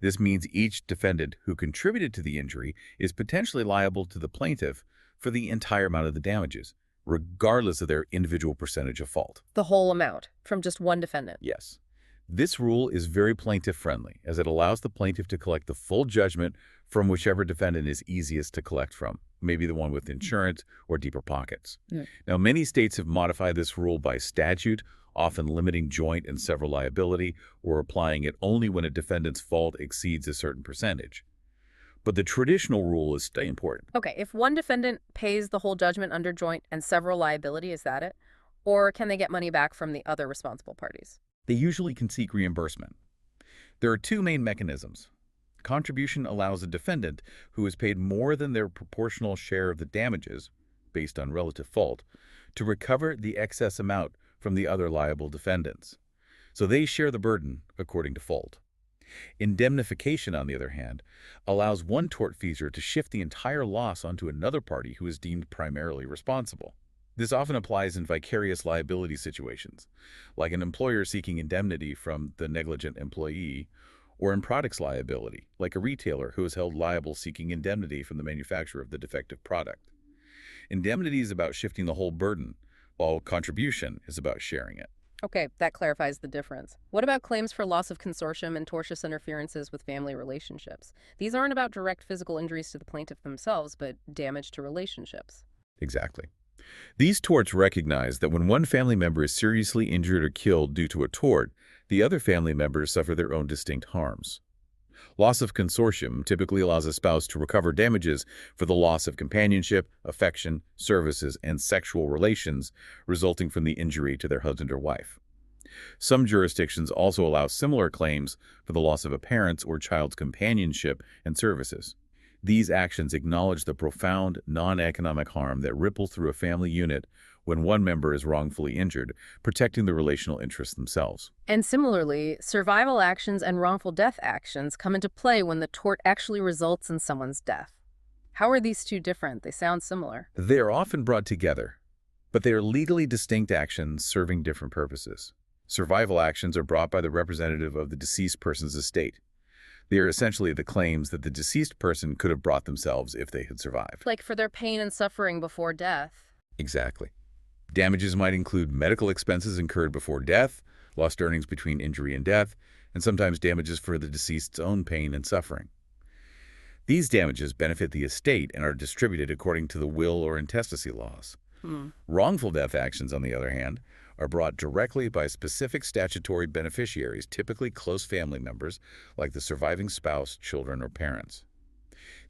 This means each defendant who contributed to the injury is potentially liable to the plaintiff for the entire amount of the damages, regardless of their individual percentage of fault. The whole amount from just one defendant. Yes. This rule is very plaintiff-friendly, as it allows the plaintiff to collect the full judgment from whichever defendant is easiest to collect from, maybe the one with insurance or deeper pockets. Yeah. Now, many states have modified this rule by statute, often limiting joint and several liability or applying it only when a defendant's fault exceeds a certain percentage. But the traditional rule is still important. Okay, if one defendant pays the whole judgment under joint and several liability, is that it? Or can they get money back from the other responsible parties? They usually can seek reimbursement. There are two main mechanisms. Contribution allows a defendant who has paid more than their proportional share of the damages, based on relative fault, to recover the excess amount from the other liable defendants. So they share the burden according to fault. Indemnification, on the other hand, allows one tortfeasor to shift the entire loss onto another party who is deemed primarily responsible. This often applies in vicarious liability situations, like an employer seeking indemnity from the negligent employee, or in products liability, like a retailer who is held liable seeking indemnity from the manufacturer of the defective product. Indemnity is about shifting the whole burden, while contribution is about sharing it. Okay, that clarifies the difference. What about claims for loss of consortium and tortious interferences with family relationships? These aren't about direct physical injuries to the plaintiff themselves, but damage to relationships. Exactly. These torts recognize that when one family member is seriously injured or killed due to a tort, the other family members suffer their own distinct harms. Loss of consortium typically allows a spouse to recover damages for the loss of companionship, affection, services, and sexual relations resulting from the injury to their husband or wife. Some jurisdictions also allow similar claims for the loss of a parent's or child's companionship and services. These actions acknowledge the profound, non-economic harm that ripples through a family unit when one member is wrongfully injured, protecting the relational interests themselves. And similarly, survival actions and wrongful death actions come into play when the tort actually results in someone's death. How are these two different? They sound similar. They are often brought together, but they are legally distinct actions serving different purposes. Survival actions are brought by the representative of the deceased person's estate. They are essentially the claims that the deceased person could have brought themselves if they had survived. Like for their pain and suffering before death. Exactly. Damages might include medical expenses incurred before death, lost earnings between injury and death, and sometimes damages for the deceased's own pain and suffering. These damages benefit the estate and are distributed according to the will or intestacy laws. Wrongful death actions, on the other hand, are brought directly by specific statutory beneficiaries, typically close family members, like the surviving spouse, children, or parents.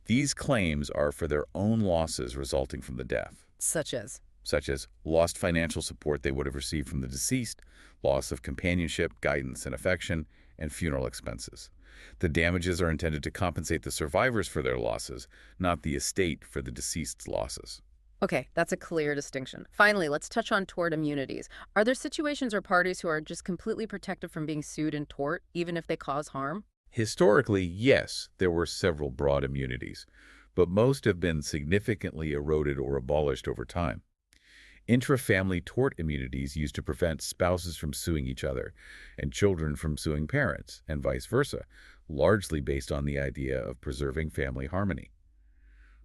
These claims are for their own losses resulting from the death, Such as? such as lost financial support they would have received from the deceased, loss of companionship, guidance, and affection, and funeral expenses. The damages are intended to compensate the survivors for their losses, not the estate for the deceased's losses. Okay, that's a clear distinction. Finally, let's touch on tort immunities. Are there situations or parties who are just completely protected from being sued in tort, even if they cause harm? Historically, yes, there were several broad immunities, but most have been significantly eroded or abolished over time. Intra-family tort immunities used to prevent spouses from suing each other and children from suing parents, and vice versa, largely based on the idea of preserving family harmony.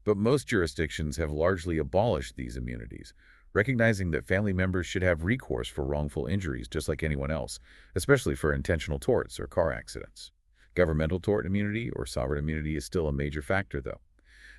But most jurisdictions have largely abolished these immunities, recognizing that family members should have recourse for wrongful injuries just like anyone else, especially for intentional torts or car accidents. Governmental tort immunity or sovereign immunity is still a major factor, though.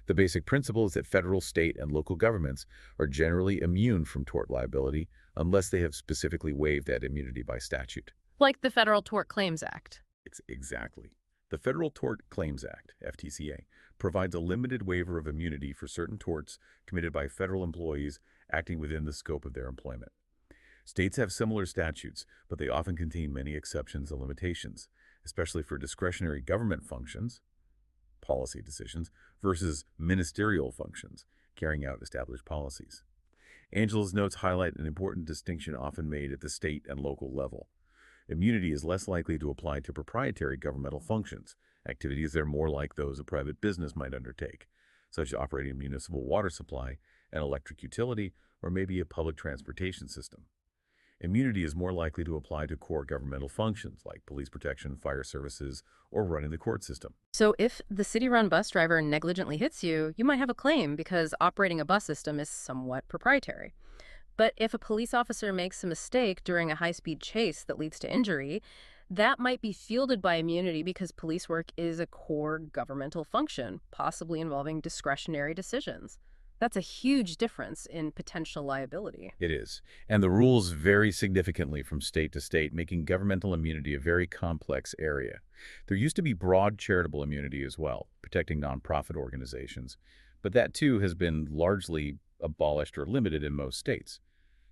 The basic principle is that federal, state, and local governments are generally immune from tort liability unless they have specifically waived that immunity by statute. Like the Federal Tort Claims Act. It's exactly. The Federal Tort Claims Act, FTCA, provides a limited waiver of immunity for certain torts committed by federal employees acting within the scope of their employment. States have similar statutes, but they often contain many exceptions and limitations, especially for discretionary government functions, policy decisions, versus ministerial functions, carrying out established policies. Angela's notes highlight an important distinction often made at the state and local level. Immunity is less likely to apply to proprietary governmental functions, activities that are more like those a private business might undertake, such as operating a municipal water supply, an electric utility, or maybe a public transportation system. Immunity is more likely to apply to core governmental functions like police protection, fire services, or running the court system. So if the city-run bus driver negligently hits you, you might have a claim because operating a bus system is somewhat proprietary. But if a police officer makes a mistake during a high-speed chase that leads to injury, that might be fielded by immunity because police work is a core governmental function, possibly involving discretionary decisions. That's a huge difference in potential liability. It is, and the rules vary significantly from state to state, making governmental immunity a very complex area. There used to be broad charitable immunity as well, protecting nonprofit organizations, but that too has been largely abolished or limited in most states.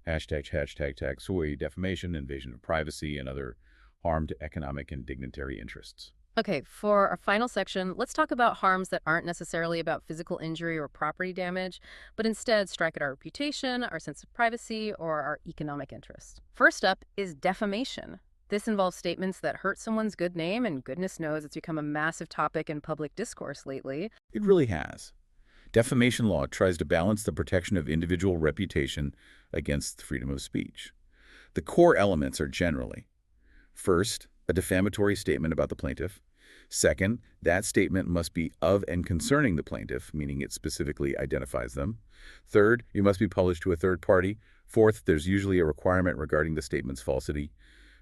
Hashtag soy, defamation, invasion of privacy, and other harm to economic and dignitary interests. Okay, for our final section, let's talk about harms that aren't necessarily about physical injury or property damage, but instead strike at our reputation, our sense of privacy, or our economic interests. First up is defamation. This involves statements that hurt someone's good name, and goodness knows it's become a massive topic in public discourse lately. It really has. Defamation law tries to balance the protection of individual reputation against freedom of speech. The core elements are generally: first, a defamatory statement about the plaintiff. Second, that statement must be of and concerning the plaintiff, meaning it specifically identifies them. Third, it must be published to a third party. Fourth, there's usually a requirement regarding the statement's falsity.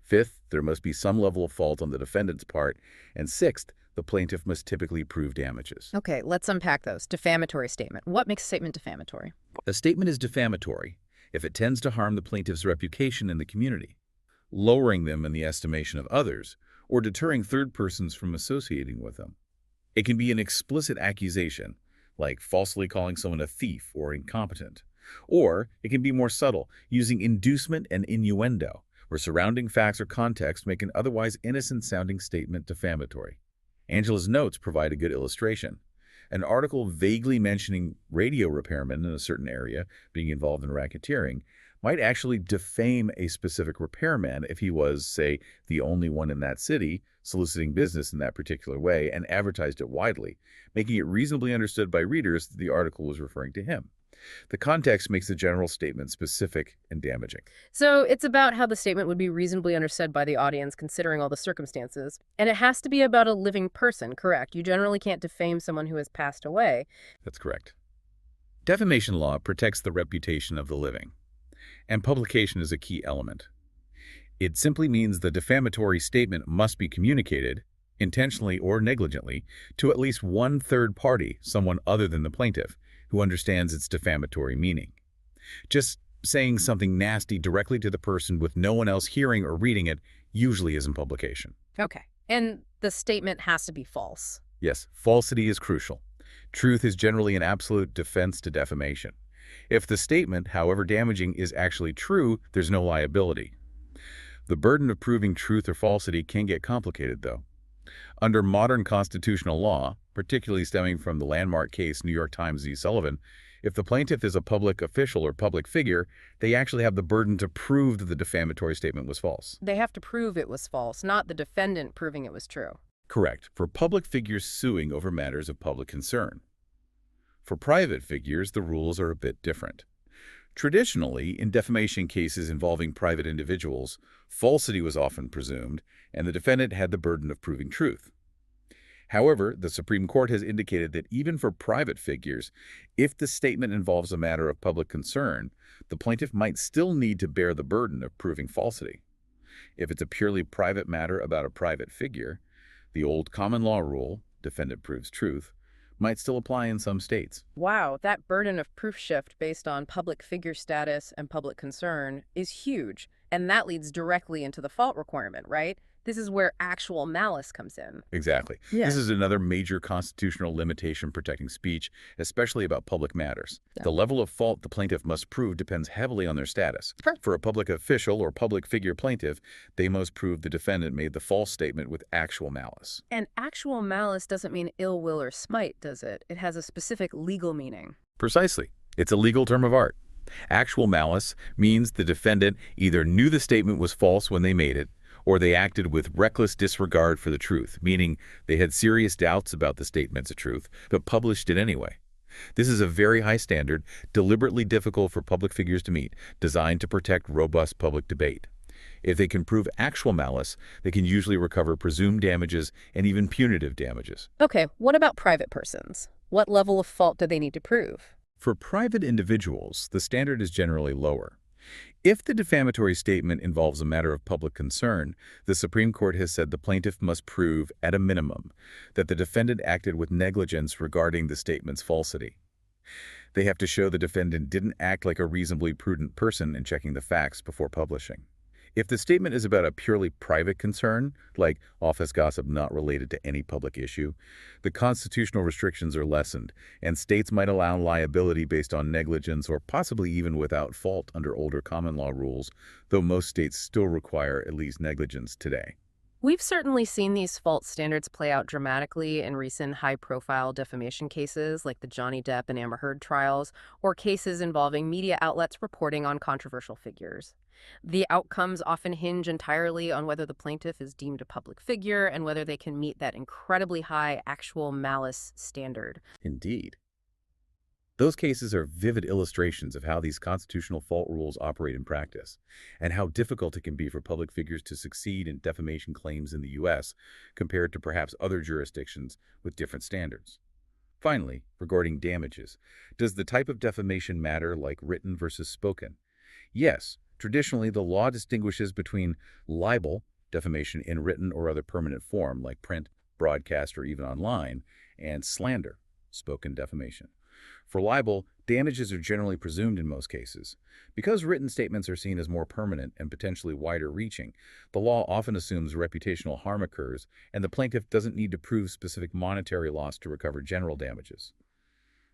Fifth, there must be some level of fault on the defendant's part. And sixth, the plaintiff must typically prove damages. Okay, let's unpack those. Defamatory statement. What makes a statement defamatory? A statement is defamatory if it tends to harm the plaintiff's reputation in the community, lowering them in the estimation of others, or deterring third persons from associating with them. It can be an explicit accusation, like falsely calling someone a thief or incompetent. Or it can be more subtle, using inducement and innuendo, where surrounding facts or context make an otherwise innocent-sounding statement defamatory. Angela's notes provide a good illustration. An article vaguely mentioning radio repairmen in a certain area being involved in racketeering might actually defame a specific repairman if he was, say, the only one in that city soliciting business in that particular way and advertised it widely, making it reasonably understood by readers that the article was referring to him. The context makes the general statement specific and damaging. So it's about how the statement would be reasonably understood by the audience considering all the circumstances. And it has to be about a living person, correct? You generally can't defame someone who has passed away. That's correct. Defamation law protects the reputation of the living, and publication is a key element. It simply means the defamatory statement must be communicated, intentionally or negligently, to at least one third party, someone other than the plaintiff, who understands its defamatory meaning. Just saying something nasty directly to the person with no one else hearing or reading it usually isn't publication. Okay. And the statement has to be false. Yes, falsity is crucial. Truth is generally an absolute defense to defamation. If the statement, however damaging, is actually true, there's no liability. The burden of proving truth or falsity can get complicated, though. Under modern constitutional law, particularly stemming from the landmark case New York Times v. Sullivan, if the plaintiff is a public official or public figure, they actually have the burden to prove that the defamatory statement was false. They have to prove it was false, not the defendant proving it was true. Correct, for public figures suing over matters of public concern. For private figures, the rules are a bit different. Traditionally, in defamation cases involving private individuals, falsity was often presumed, and the defendant had the burden of proving truth. However, the Supreme Court has indicated that even for private figures, if the statement involves a matter of public concern, the plaintiff might still need to bear the burden of proving falsity. If it's a purely private matter about a private figure, the old common law rule, defendant proves truth, might still apply in some states. Wow, that burden of proof shift based on public figure status and public concern is huge. And that leads directly into the fault requirement, right? This is where actual malice comes in. Exactly. Yeah. This is another major constitutional limitation protecting speech, especially about public matters. Yeah. The level of fault the plaintiff must prove depends heavily on their status. Sure. For a public official or public figure plaintiff, they must prove the defendant made the false statement with actual malice. And actual malice doesn't mean ill will or spite, does it? It has a specific legal meaning. Precisely. It's a legal term of art. Actual malice means the defendant either knew the statement was false when they made it, or they acted with reckless disregard for the truth, meaning they had serious doubts about the statement's truth, but published it anyway. This is a very high standard, deliberately difficult for public figures to meet, designed to protect robust public debate. If they can prove actual malice, they can usually recover presumed damages and even punitive damages. Okay, what about private persons? What level of fault do they need to prove? For private individuals, the standard is generally lower. If the defamatory statement involves a matter of public concern, the Supreme Court has said the plaintiff must prove, at a minimum, that the defendant acted with negligence regarding the statement's falsity. They have to show the defendant didn't act like a reasonably prudent person in checking the facts before publishing. If the statement is about a purely private concern, like office gossip not related to any public issue, the constitutional restrictions are lessened, and states might allow liability based on negligence or possibly even without fault under older common law rules, though most states still require at least negligence today. We've certainly seen these fault standards play out dramatically in recent high-profile defamation cases like the Johnny Depp and Amber Heard trials, or cases involving media outlets reporting on controversial figures. The outcomes often hinge entirely on whether the plaintiff is deemed a public figure and whether they can meet that incredibly high actual malice standard. Indeed. Those cases are vivid illustrations of how these constitutional fault rules operate in practice, and how difficult it can be for public figures to succeed in defamation claims in the U.S. compared to perhaps other jurisdictions with different standards. Finally, regarding damages, does the type of defamation matter, like written versus spoken? Yes, traditionally the law distinguishes between libel, defamation in written or other permanent form, like print, broadcast, or even online, and slander, spoken defamation. For libel, damages are generally presumed in most cases. Because written statements are seen as more permanent and potentially wider-reaching, the law often assumes reputational harm occurs, and the plaintiff doesn't need to prove specific monetary loss to recover general damages.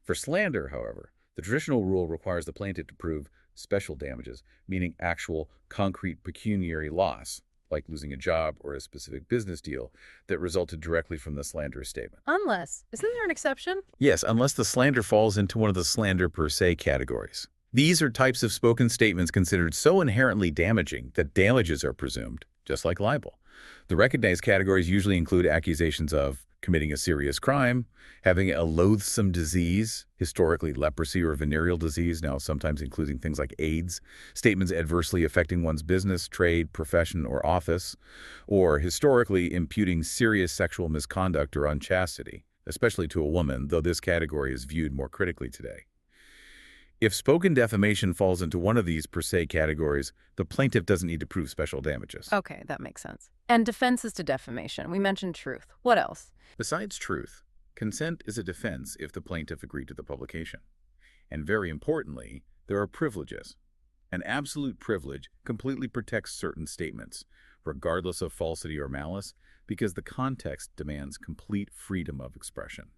For slander, however, the traditional rule requires the plaintiff to prove special damages, meaning actual, concrete pecuniary loss, like losing a job or a specific business deal that resulted directly from the slanderous statement. Unless, isn't there an exception? Yes, unless the slander falls into one of the slander per se categories. These are types of spoken statements considered so inherently damaging that damages are presumed, just like libel. The recognized categories usually include accusations of committing a serious crime, having a loathsome disease, historically leprosy or venereal disease, now sometimes including things like AIDS, statements adversely affecting one's business, trade, profession, or office, or historically imputing serious sexual misconduct or unchastity, especially to a woman, though this category is viewed more critically today. If spoken defamation falls into one of these per se categories, the plaintiff doesn't need to prove special damages. Okay, that makes sense. And defenses to defamation. We mentioned truth. What else? Besides truth, consent is a defense if the plaintiff agreed to the publication. And very importantly, there are privileges. An absolute privilege completely protects certain statements, regardless of falsity or malice, because the context demands complete freedom of expression.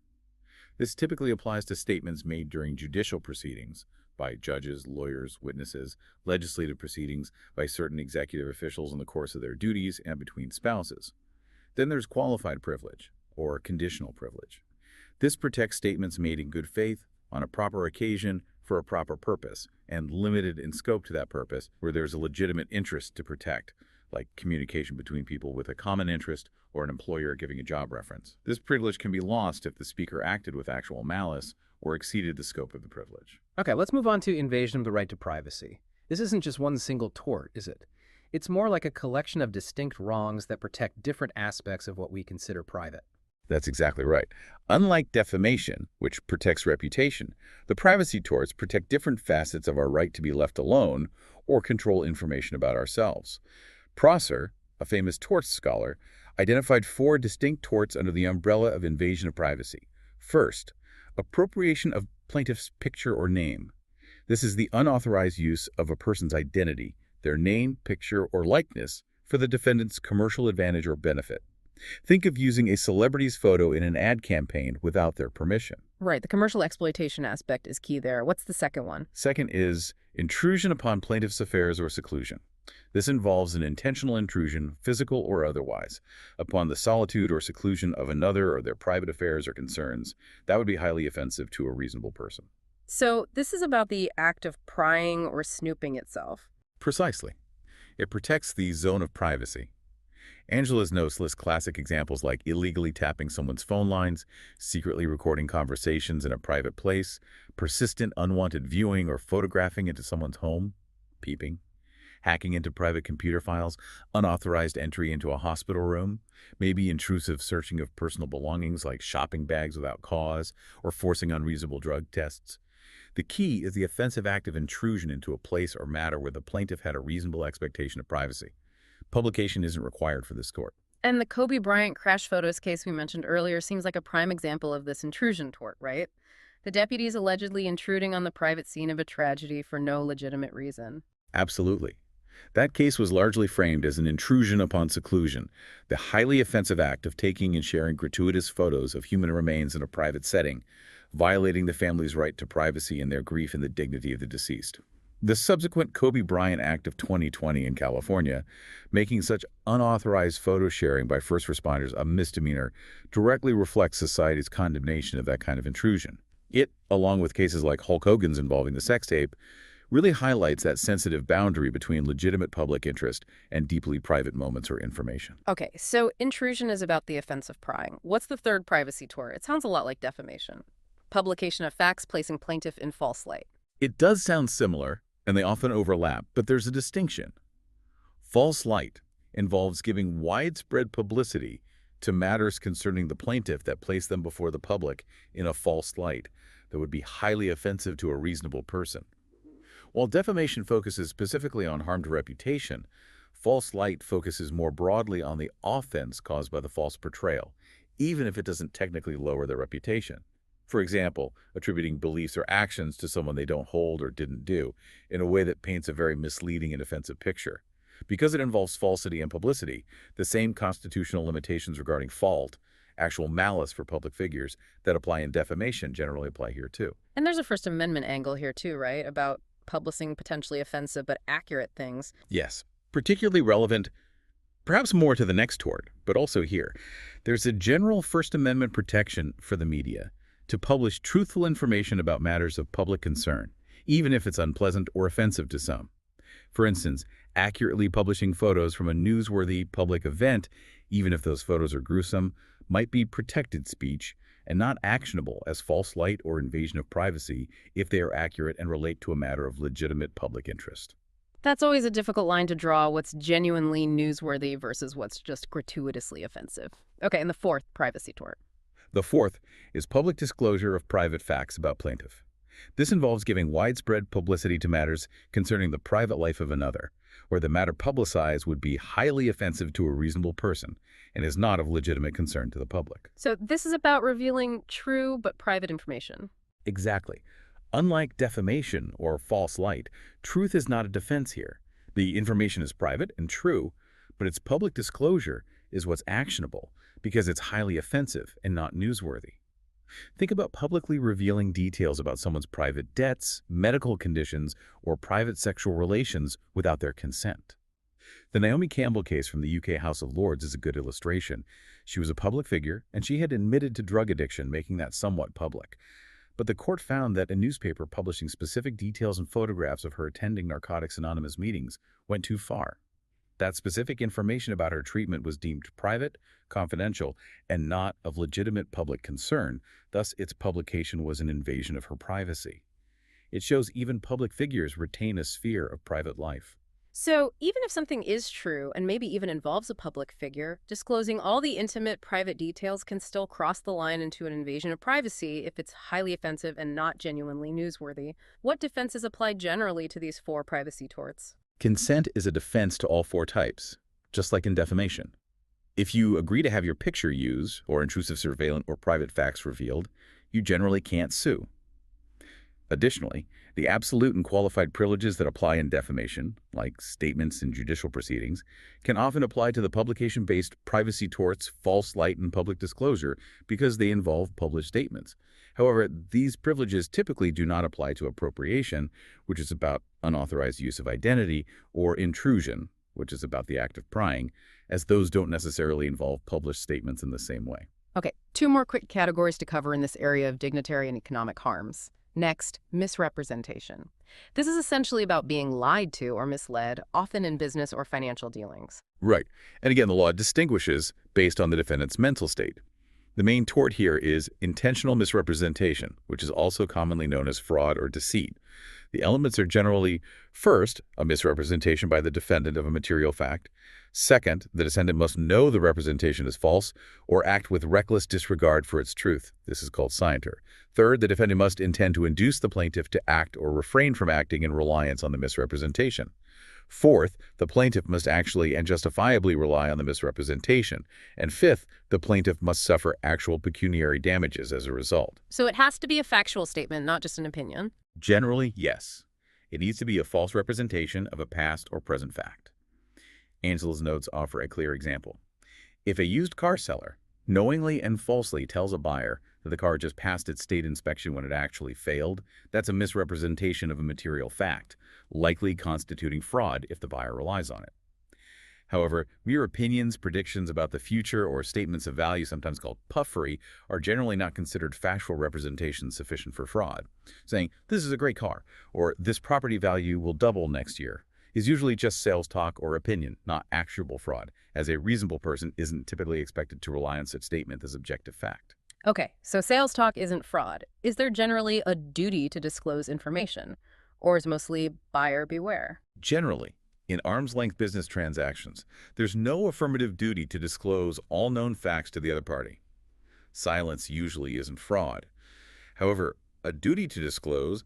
This typically applies to statements made during judicial proceedings, by judges, lawyers, witnesses, legislative proceedings, by certain executive officials in the course of their duties, and between spouses. Then there's qualified privilege, or conditional privilege. This protects statements made in good faith, on a proper occasion, for a proper purpose, and limited in scope to that purpose where there's a legitimate interest to protect, like communication between people with a common interest or an employer giving a job reference. This privilege can be lost if the speaker acted with actual malice or exceeded the scope of the privilege. Okay, let's move on to invasion of the right to privacy. This isn't just one single tort, is it? It's more like a collection of distinct wrongs that protect different aspects of what we consider private. That's exactly right. Unlike defamation, which protects reputation, the privacy torts protect different facets of our right to be left alone or control information about ourselves. Prosser, a famous torts scholar, identified 4 distinct torts under the umbrella of invasion of privacy. First, appropriation of plaintiff's picture or name. This is the unauthorized use of a person's identity, their name, picture, or likeness for the defendant's commercial advantage or benefit. Think of using a celebrity's photo in an ad campaign without their permission. Right, the commercial exploitation aspect is key there. What's the second one? Second is intrusion upon plaintiff's affairs or seclusion. This involves an intentional intrusion, physical or otherwise, upon the solitude or seclusion of another or their private affairs or concerns. That would be highly offensive to a reasonable person. So this is about the act of prying or snooping itself. Precisely. It protects the zone of privacy. Angela's notes list classic examples like illegally tapping someone's phone lines, secretly recording conversations in a private place, persistent unwanted viewing or photographing into someone's home, peeping, hacking into private computer files, unauthorized entry into a hospital room, maybe intrusive searching of personal belongings like shopping bags without cause, or forcing unreasonable drug tests. The key is the offensive act of intrusion into a place or matter where the plaintiff had a reasonable expectation of privacy. Publication isn't required for this tort. And the Kobe Bryant crash photos case we mentioned earlier seems like a prime example of this intrusion tort, right? The deputies allegedly intruding on the private scene of a tragedy for no legitimate reason. Absolutely. That case was largely framed as an intrusion upon seclusion, the highly offensive act of taking and sharing gratuitous photos of human remains in a private setting, violating the family's right to privacy and their grief in the dignity of the deceased. The subsequent Kobe Bryant Act of 2020 in California, making such unauthorized photo sharing by first responders a misdemeanor, directly reflects society's condemnation of that kind of intrusion. It, along with cases like Hulk Hogan's involving the sex tape, really highlights that sensitive boundary between legitimate public interest and deeply private moments or information. Okay, so intrusion is about the offense of prying. What's the third privacy tort? It sounds a lot like defamation. Publication of facts placing plaintiff in false light. It does sound similar, and they often overlap, but there's a distinction. False light involves giving widespread publicity to matters concerning the plaintiff that place them before the public in a false light that would be highly offensive to a reasonable person. While defamation focuses specifically on harm to reputation, false light focuses more broadly on the offense caused by the false portrayal, even if it doesn't technically lower their reputation. For example, attributing beliefs or actions to someone they don't hold or didn't do in a way that paints a very misleading and offensive picture. Because it involves falsity and publicity, the same constitutional limitations regarding fault, actual malice for public figures, that apply in defamation generally apply here too. And there's a First Amendment angle here too, right? About publishing potentially offensive but accurate things. Yes, particularly relevant, perhaps more to the next tort, but also here. There's a general First Amendment protection for the media to publish truthful information about matters of public concern, even if it's unpleasant or offensive to some. For instance, accurately publishing photos from a newsworthy public event, even if those photos are gruesome, might be protected speech and not actionable as false light or invasion of privacy if they are accurate and relate to a matter of legitimate public interest. That's always a difficult line to draw, what's genuinely newsworthy versus what's just gratuitously offensive. Okay, and the fourth privacy tort. The fourth is public disclosure of private facts about plaintiff. This involves giving widespread publicity to matters concerning the private life of another, where the matter publicized would be highly offensive to a reasonable person and is not of legitimate concern to the public. So this is about revealing true but private information. Exactly. Unlike defamation or false light, truth is not a defense here. The information is private and true, but its public disclosure is what's actionable because it's highly offensive and not newsworthy. Think about publicly revealing details about someone's private debts, medical conditions, or private sexual relations without their consent. The Naomi Campbell case from the UK House of Lords is a good illustration. She was a public figure, and she had admitted to drug addiction, making that somewhat public. But the court found that a newspaper publishing specific details and photographs of her attending Narcotics Anonymous meetings went too far. That specific information about her treatment was deemed private, confidential, and not of legitimate public concern. Thus, its publication was an invasion of her privacy. It shows even public figures retain a sphere of private life. So, even if something is true and maybe even involves a public figure, disclosing all the intimate, private details can still cross the line into an invasion of privacy if it's highly offensive and not genuinely newsworthy. What defenses apply generally to these four privacy torts? Consent is a defense to all four types, just like in defamation. If you agree to have your picture used, or intrusive surveillance or private facts revealed, you generally can't sue. Additionally, the absolute and qualified privileges that apply in defamation, like statements in judicial proceedings, can often apply to the publication-based privacy torts, false light, and public disclosure because they involve published statements. However, these privileges typically do not apply to appropriation, which is about unauthorized use of identity, or intrusion, which is about the act of prying, as those don't necessarily involve published statements in the same way. Okay, two more quick categories to cover in this area of dignitary and economic harms. Next, misrepresentation. This is essentially about being lied to or misled, often in business or financial dealings. Right. And again, the law distinguishes based on the defendant's mental state. The main tort here is intentional misrepresentation, which is also commonly known as fraud or deceit. The elements are generally, first, a misrepresentation by the defendant of a material fact. Second, the defendant must know the representation is false or act with reckless disregard for its truth. This is called scienter. Third, the defendant must intend to induce the plaintiff to act or refrain from acting in reliance on the misrepresentation. Fourth, the plaintiff must actually and justifiably rely on the misrepresentation. And fifth, the plaintiff must suffer actual pecuniary damages as a result. So it has to be a factual statement, not just an opinion? Generally, yes. It needs to be a false representation of a past or present fact. Angela's notes offer a clear example. If a used car seller knowingly and falsely tells a buyer that the car just passed its state inspection when it actually failed, that's a misrepresentation of a material fact, likely constituting fraud if the buyer relies on it. However, mere opinions, predictions about the future, or statements of value, sometimes called puffery, are generally not considered factual representations sufficient for fraud. Saying, "This is a great car," or "This property value will double next year," is usually just sales talk or opinion, not actionable fraud, as a reasonable person isn't typically expected to rely on such statement as objective fact. Okay, so sales talk isn't fraud. Is there generally a duty to disclose information? Or is mostly buyer beware? Generally, in arm's-length business transactions, there's no affirmative duty to disclose all known facts to the other party. Silence usually isn't fraud. However, a duty to disclose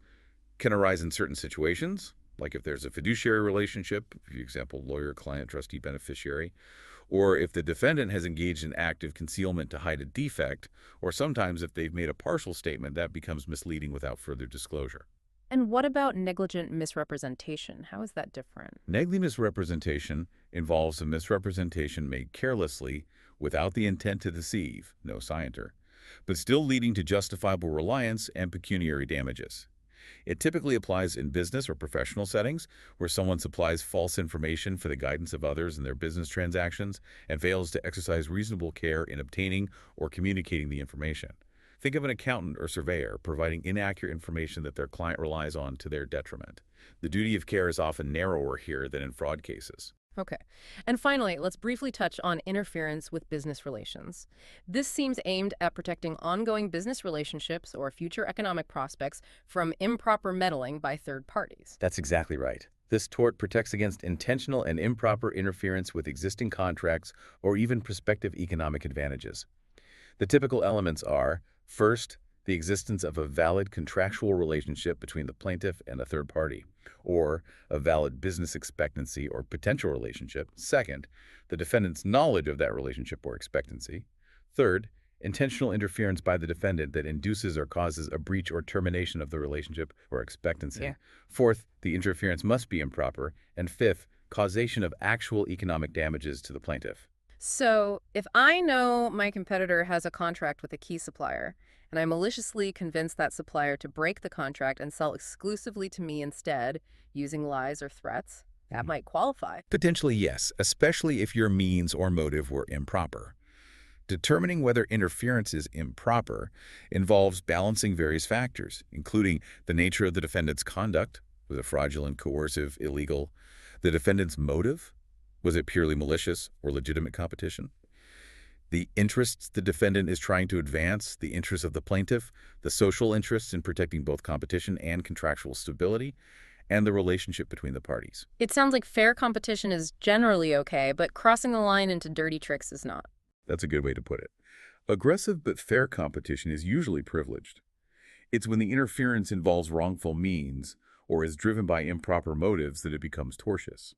can arise in certain situations, like if there's a fiduciary relationship, for example, lawyer, client, trustee, beneficiary, or if the defendant has engaged in active concealment to hide a defect, or sometimes if they've made a partial statement that becomes misleading without further disclosure. And what about negligent misrepresentation? How is that different? Negligent misrepresentation involves a misrepresentation made carelessly without the intent to deceive, no scienter, but still leading to justifiable reliance and pecuniary damages. It typically applies in business or professional settings where someone supplies false information for the guidance of others in their business transactions and fails to exercise reasonable care in obtaining or communicating the information. Think of an accountant or surveyor providing inaccurate information that their client relies on to their detriment. The duty of care is often narrower here than in fraud cases. Okay. And finally, let's briefly touch on interference with business relations. This seems aimed at protecting ongoing business relationships or future economic prospects from improper meddling by third parties. That's exactly right. This tort protects against intentional and improper interference with existing contracts or even prospective economic advantages. The typical elements are, first, the existence of a valid contractual relationship between the plaintiff and a third party, or a valid business expectancy or potential relationship. Second, the defendant's knowledge of that relationship or expectancy. Third, intentional interference by the defendant that induces or causes a breach or termination of the relationship or expectancy. Yeah. Fourth, the interference must be improper. And fifth, causation of actual economic damages to the plaintiff. So if I know my competitor has a contract with a key supplier, and I maliciously convince that supplier to break the contract and sell exclusively to me instead, using lies or threats, That might qualify. Potentially, yes, especially if your means or motive were improper. Determining whether interference is improper involves balancing various factors, including the nature of the defendant's conduct, was it fraudulent, coercive, illegal, the defendant's motive, was it purely malicious or legitimate competition, the interests the defendant is trying to advance, the interests of the plaintiff, the social interests in protecting both competition and contractual stability, and the relationship between the parties. It sounds like fair competition is generally okay, but crossing the line into dirty tricks is not. That's a good way to put it. Aggressive but fair competition is usually privileged. It's when the interference involves wrongful means or is driven by improper motives that it becomes tortious.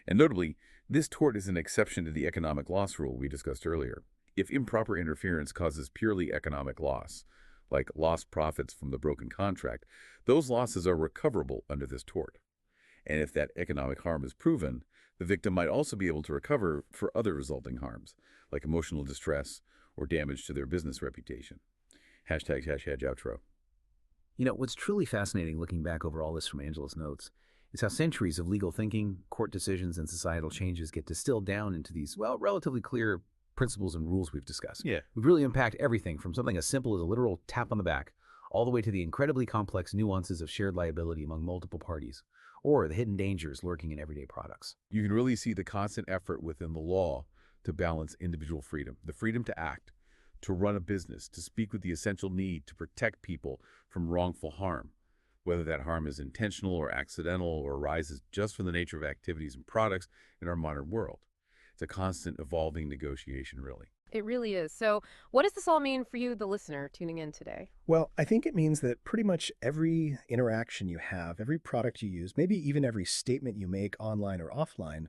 And notably, this tort is an exception to the economic loss rule we discussed earlier. If improper interference causes purely economic loss, like lost profits from the broken contract, those losses are recoverable under this tort. And if that economic harm is proven, the victim might also be able to recover for other resulting harms, like emotional distress or damage to their business reputation. Hashtag outro. You know, what's truly fascinating looking back over all this from Angela's notes is how centuries of legal thinking, court decisions, and societal changes get distilled down into these, well, relatively clear principles and rules we've discussed. Yeah. We've really unpacked everything from something as simple as a literal tap on the back, all the way to the incredibly complex nuances of shared liability among multiple parties, or the hidden dangers lurking in everyday products. You can really see the constant effort within the law to balance individual freedom, the freedom to act, to run a business, to speak with the essential need to protect people from wrongful harm, whether that harm is intentional or accidental or arises just from the nature of activities and products in our modern world. It's a constant evolving negotiation, really. It really is. So what does this all mean for you, the listener, tuning in today? Well, I think it means that pretty much every interaction you have, every product you use, maybe even every statement you make online or offline,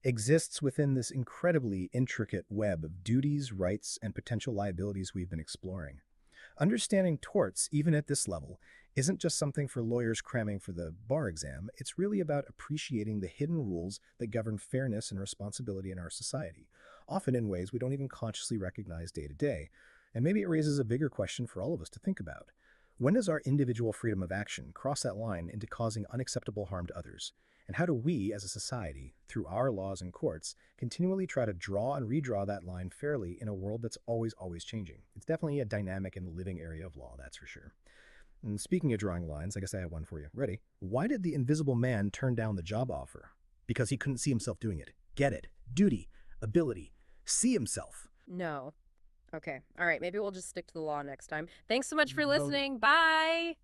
exists within this incredibly intricate web of duties, rights, and potential liabilities we've been exploring. Understanding torts, even at this level, isn't just something for lawyers cramming for the bar exam. It's really about appreciating the hidden rules that govern fairness and responsibility in our society, often in ways we don't even consciously recognize day to day. And maybe it raises a bigger question for all of us to think about. When does our individual freedom of action cross that line into causing unacceptable harm to others? And how do we, as a society, through our laws and courts, continually try to draw and redraw that line fairly in a world that's always changing? It's definitely a dynamic and living area of law, that's for sure. And speaking of drawing lines, I guess I have one for you. Ready? Why did the invisible man turn down the job offer? Because he couldn't see himself doing it. Get it? Duty, ability, see himself. No. Okay. All right. Maybe we'll just stick to the law next time. Thanks so much for listening. Bye.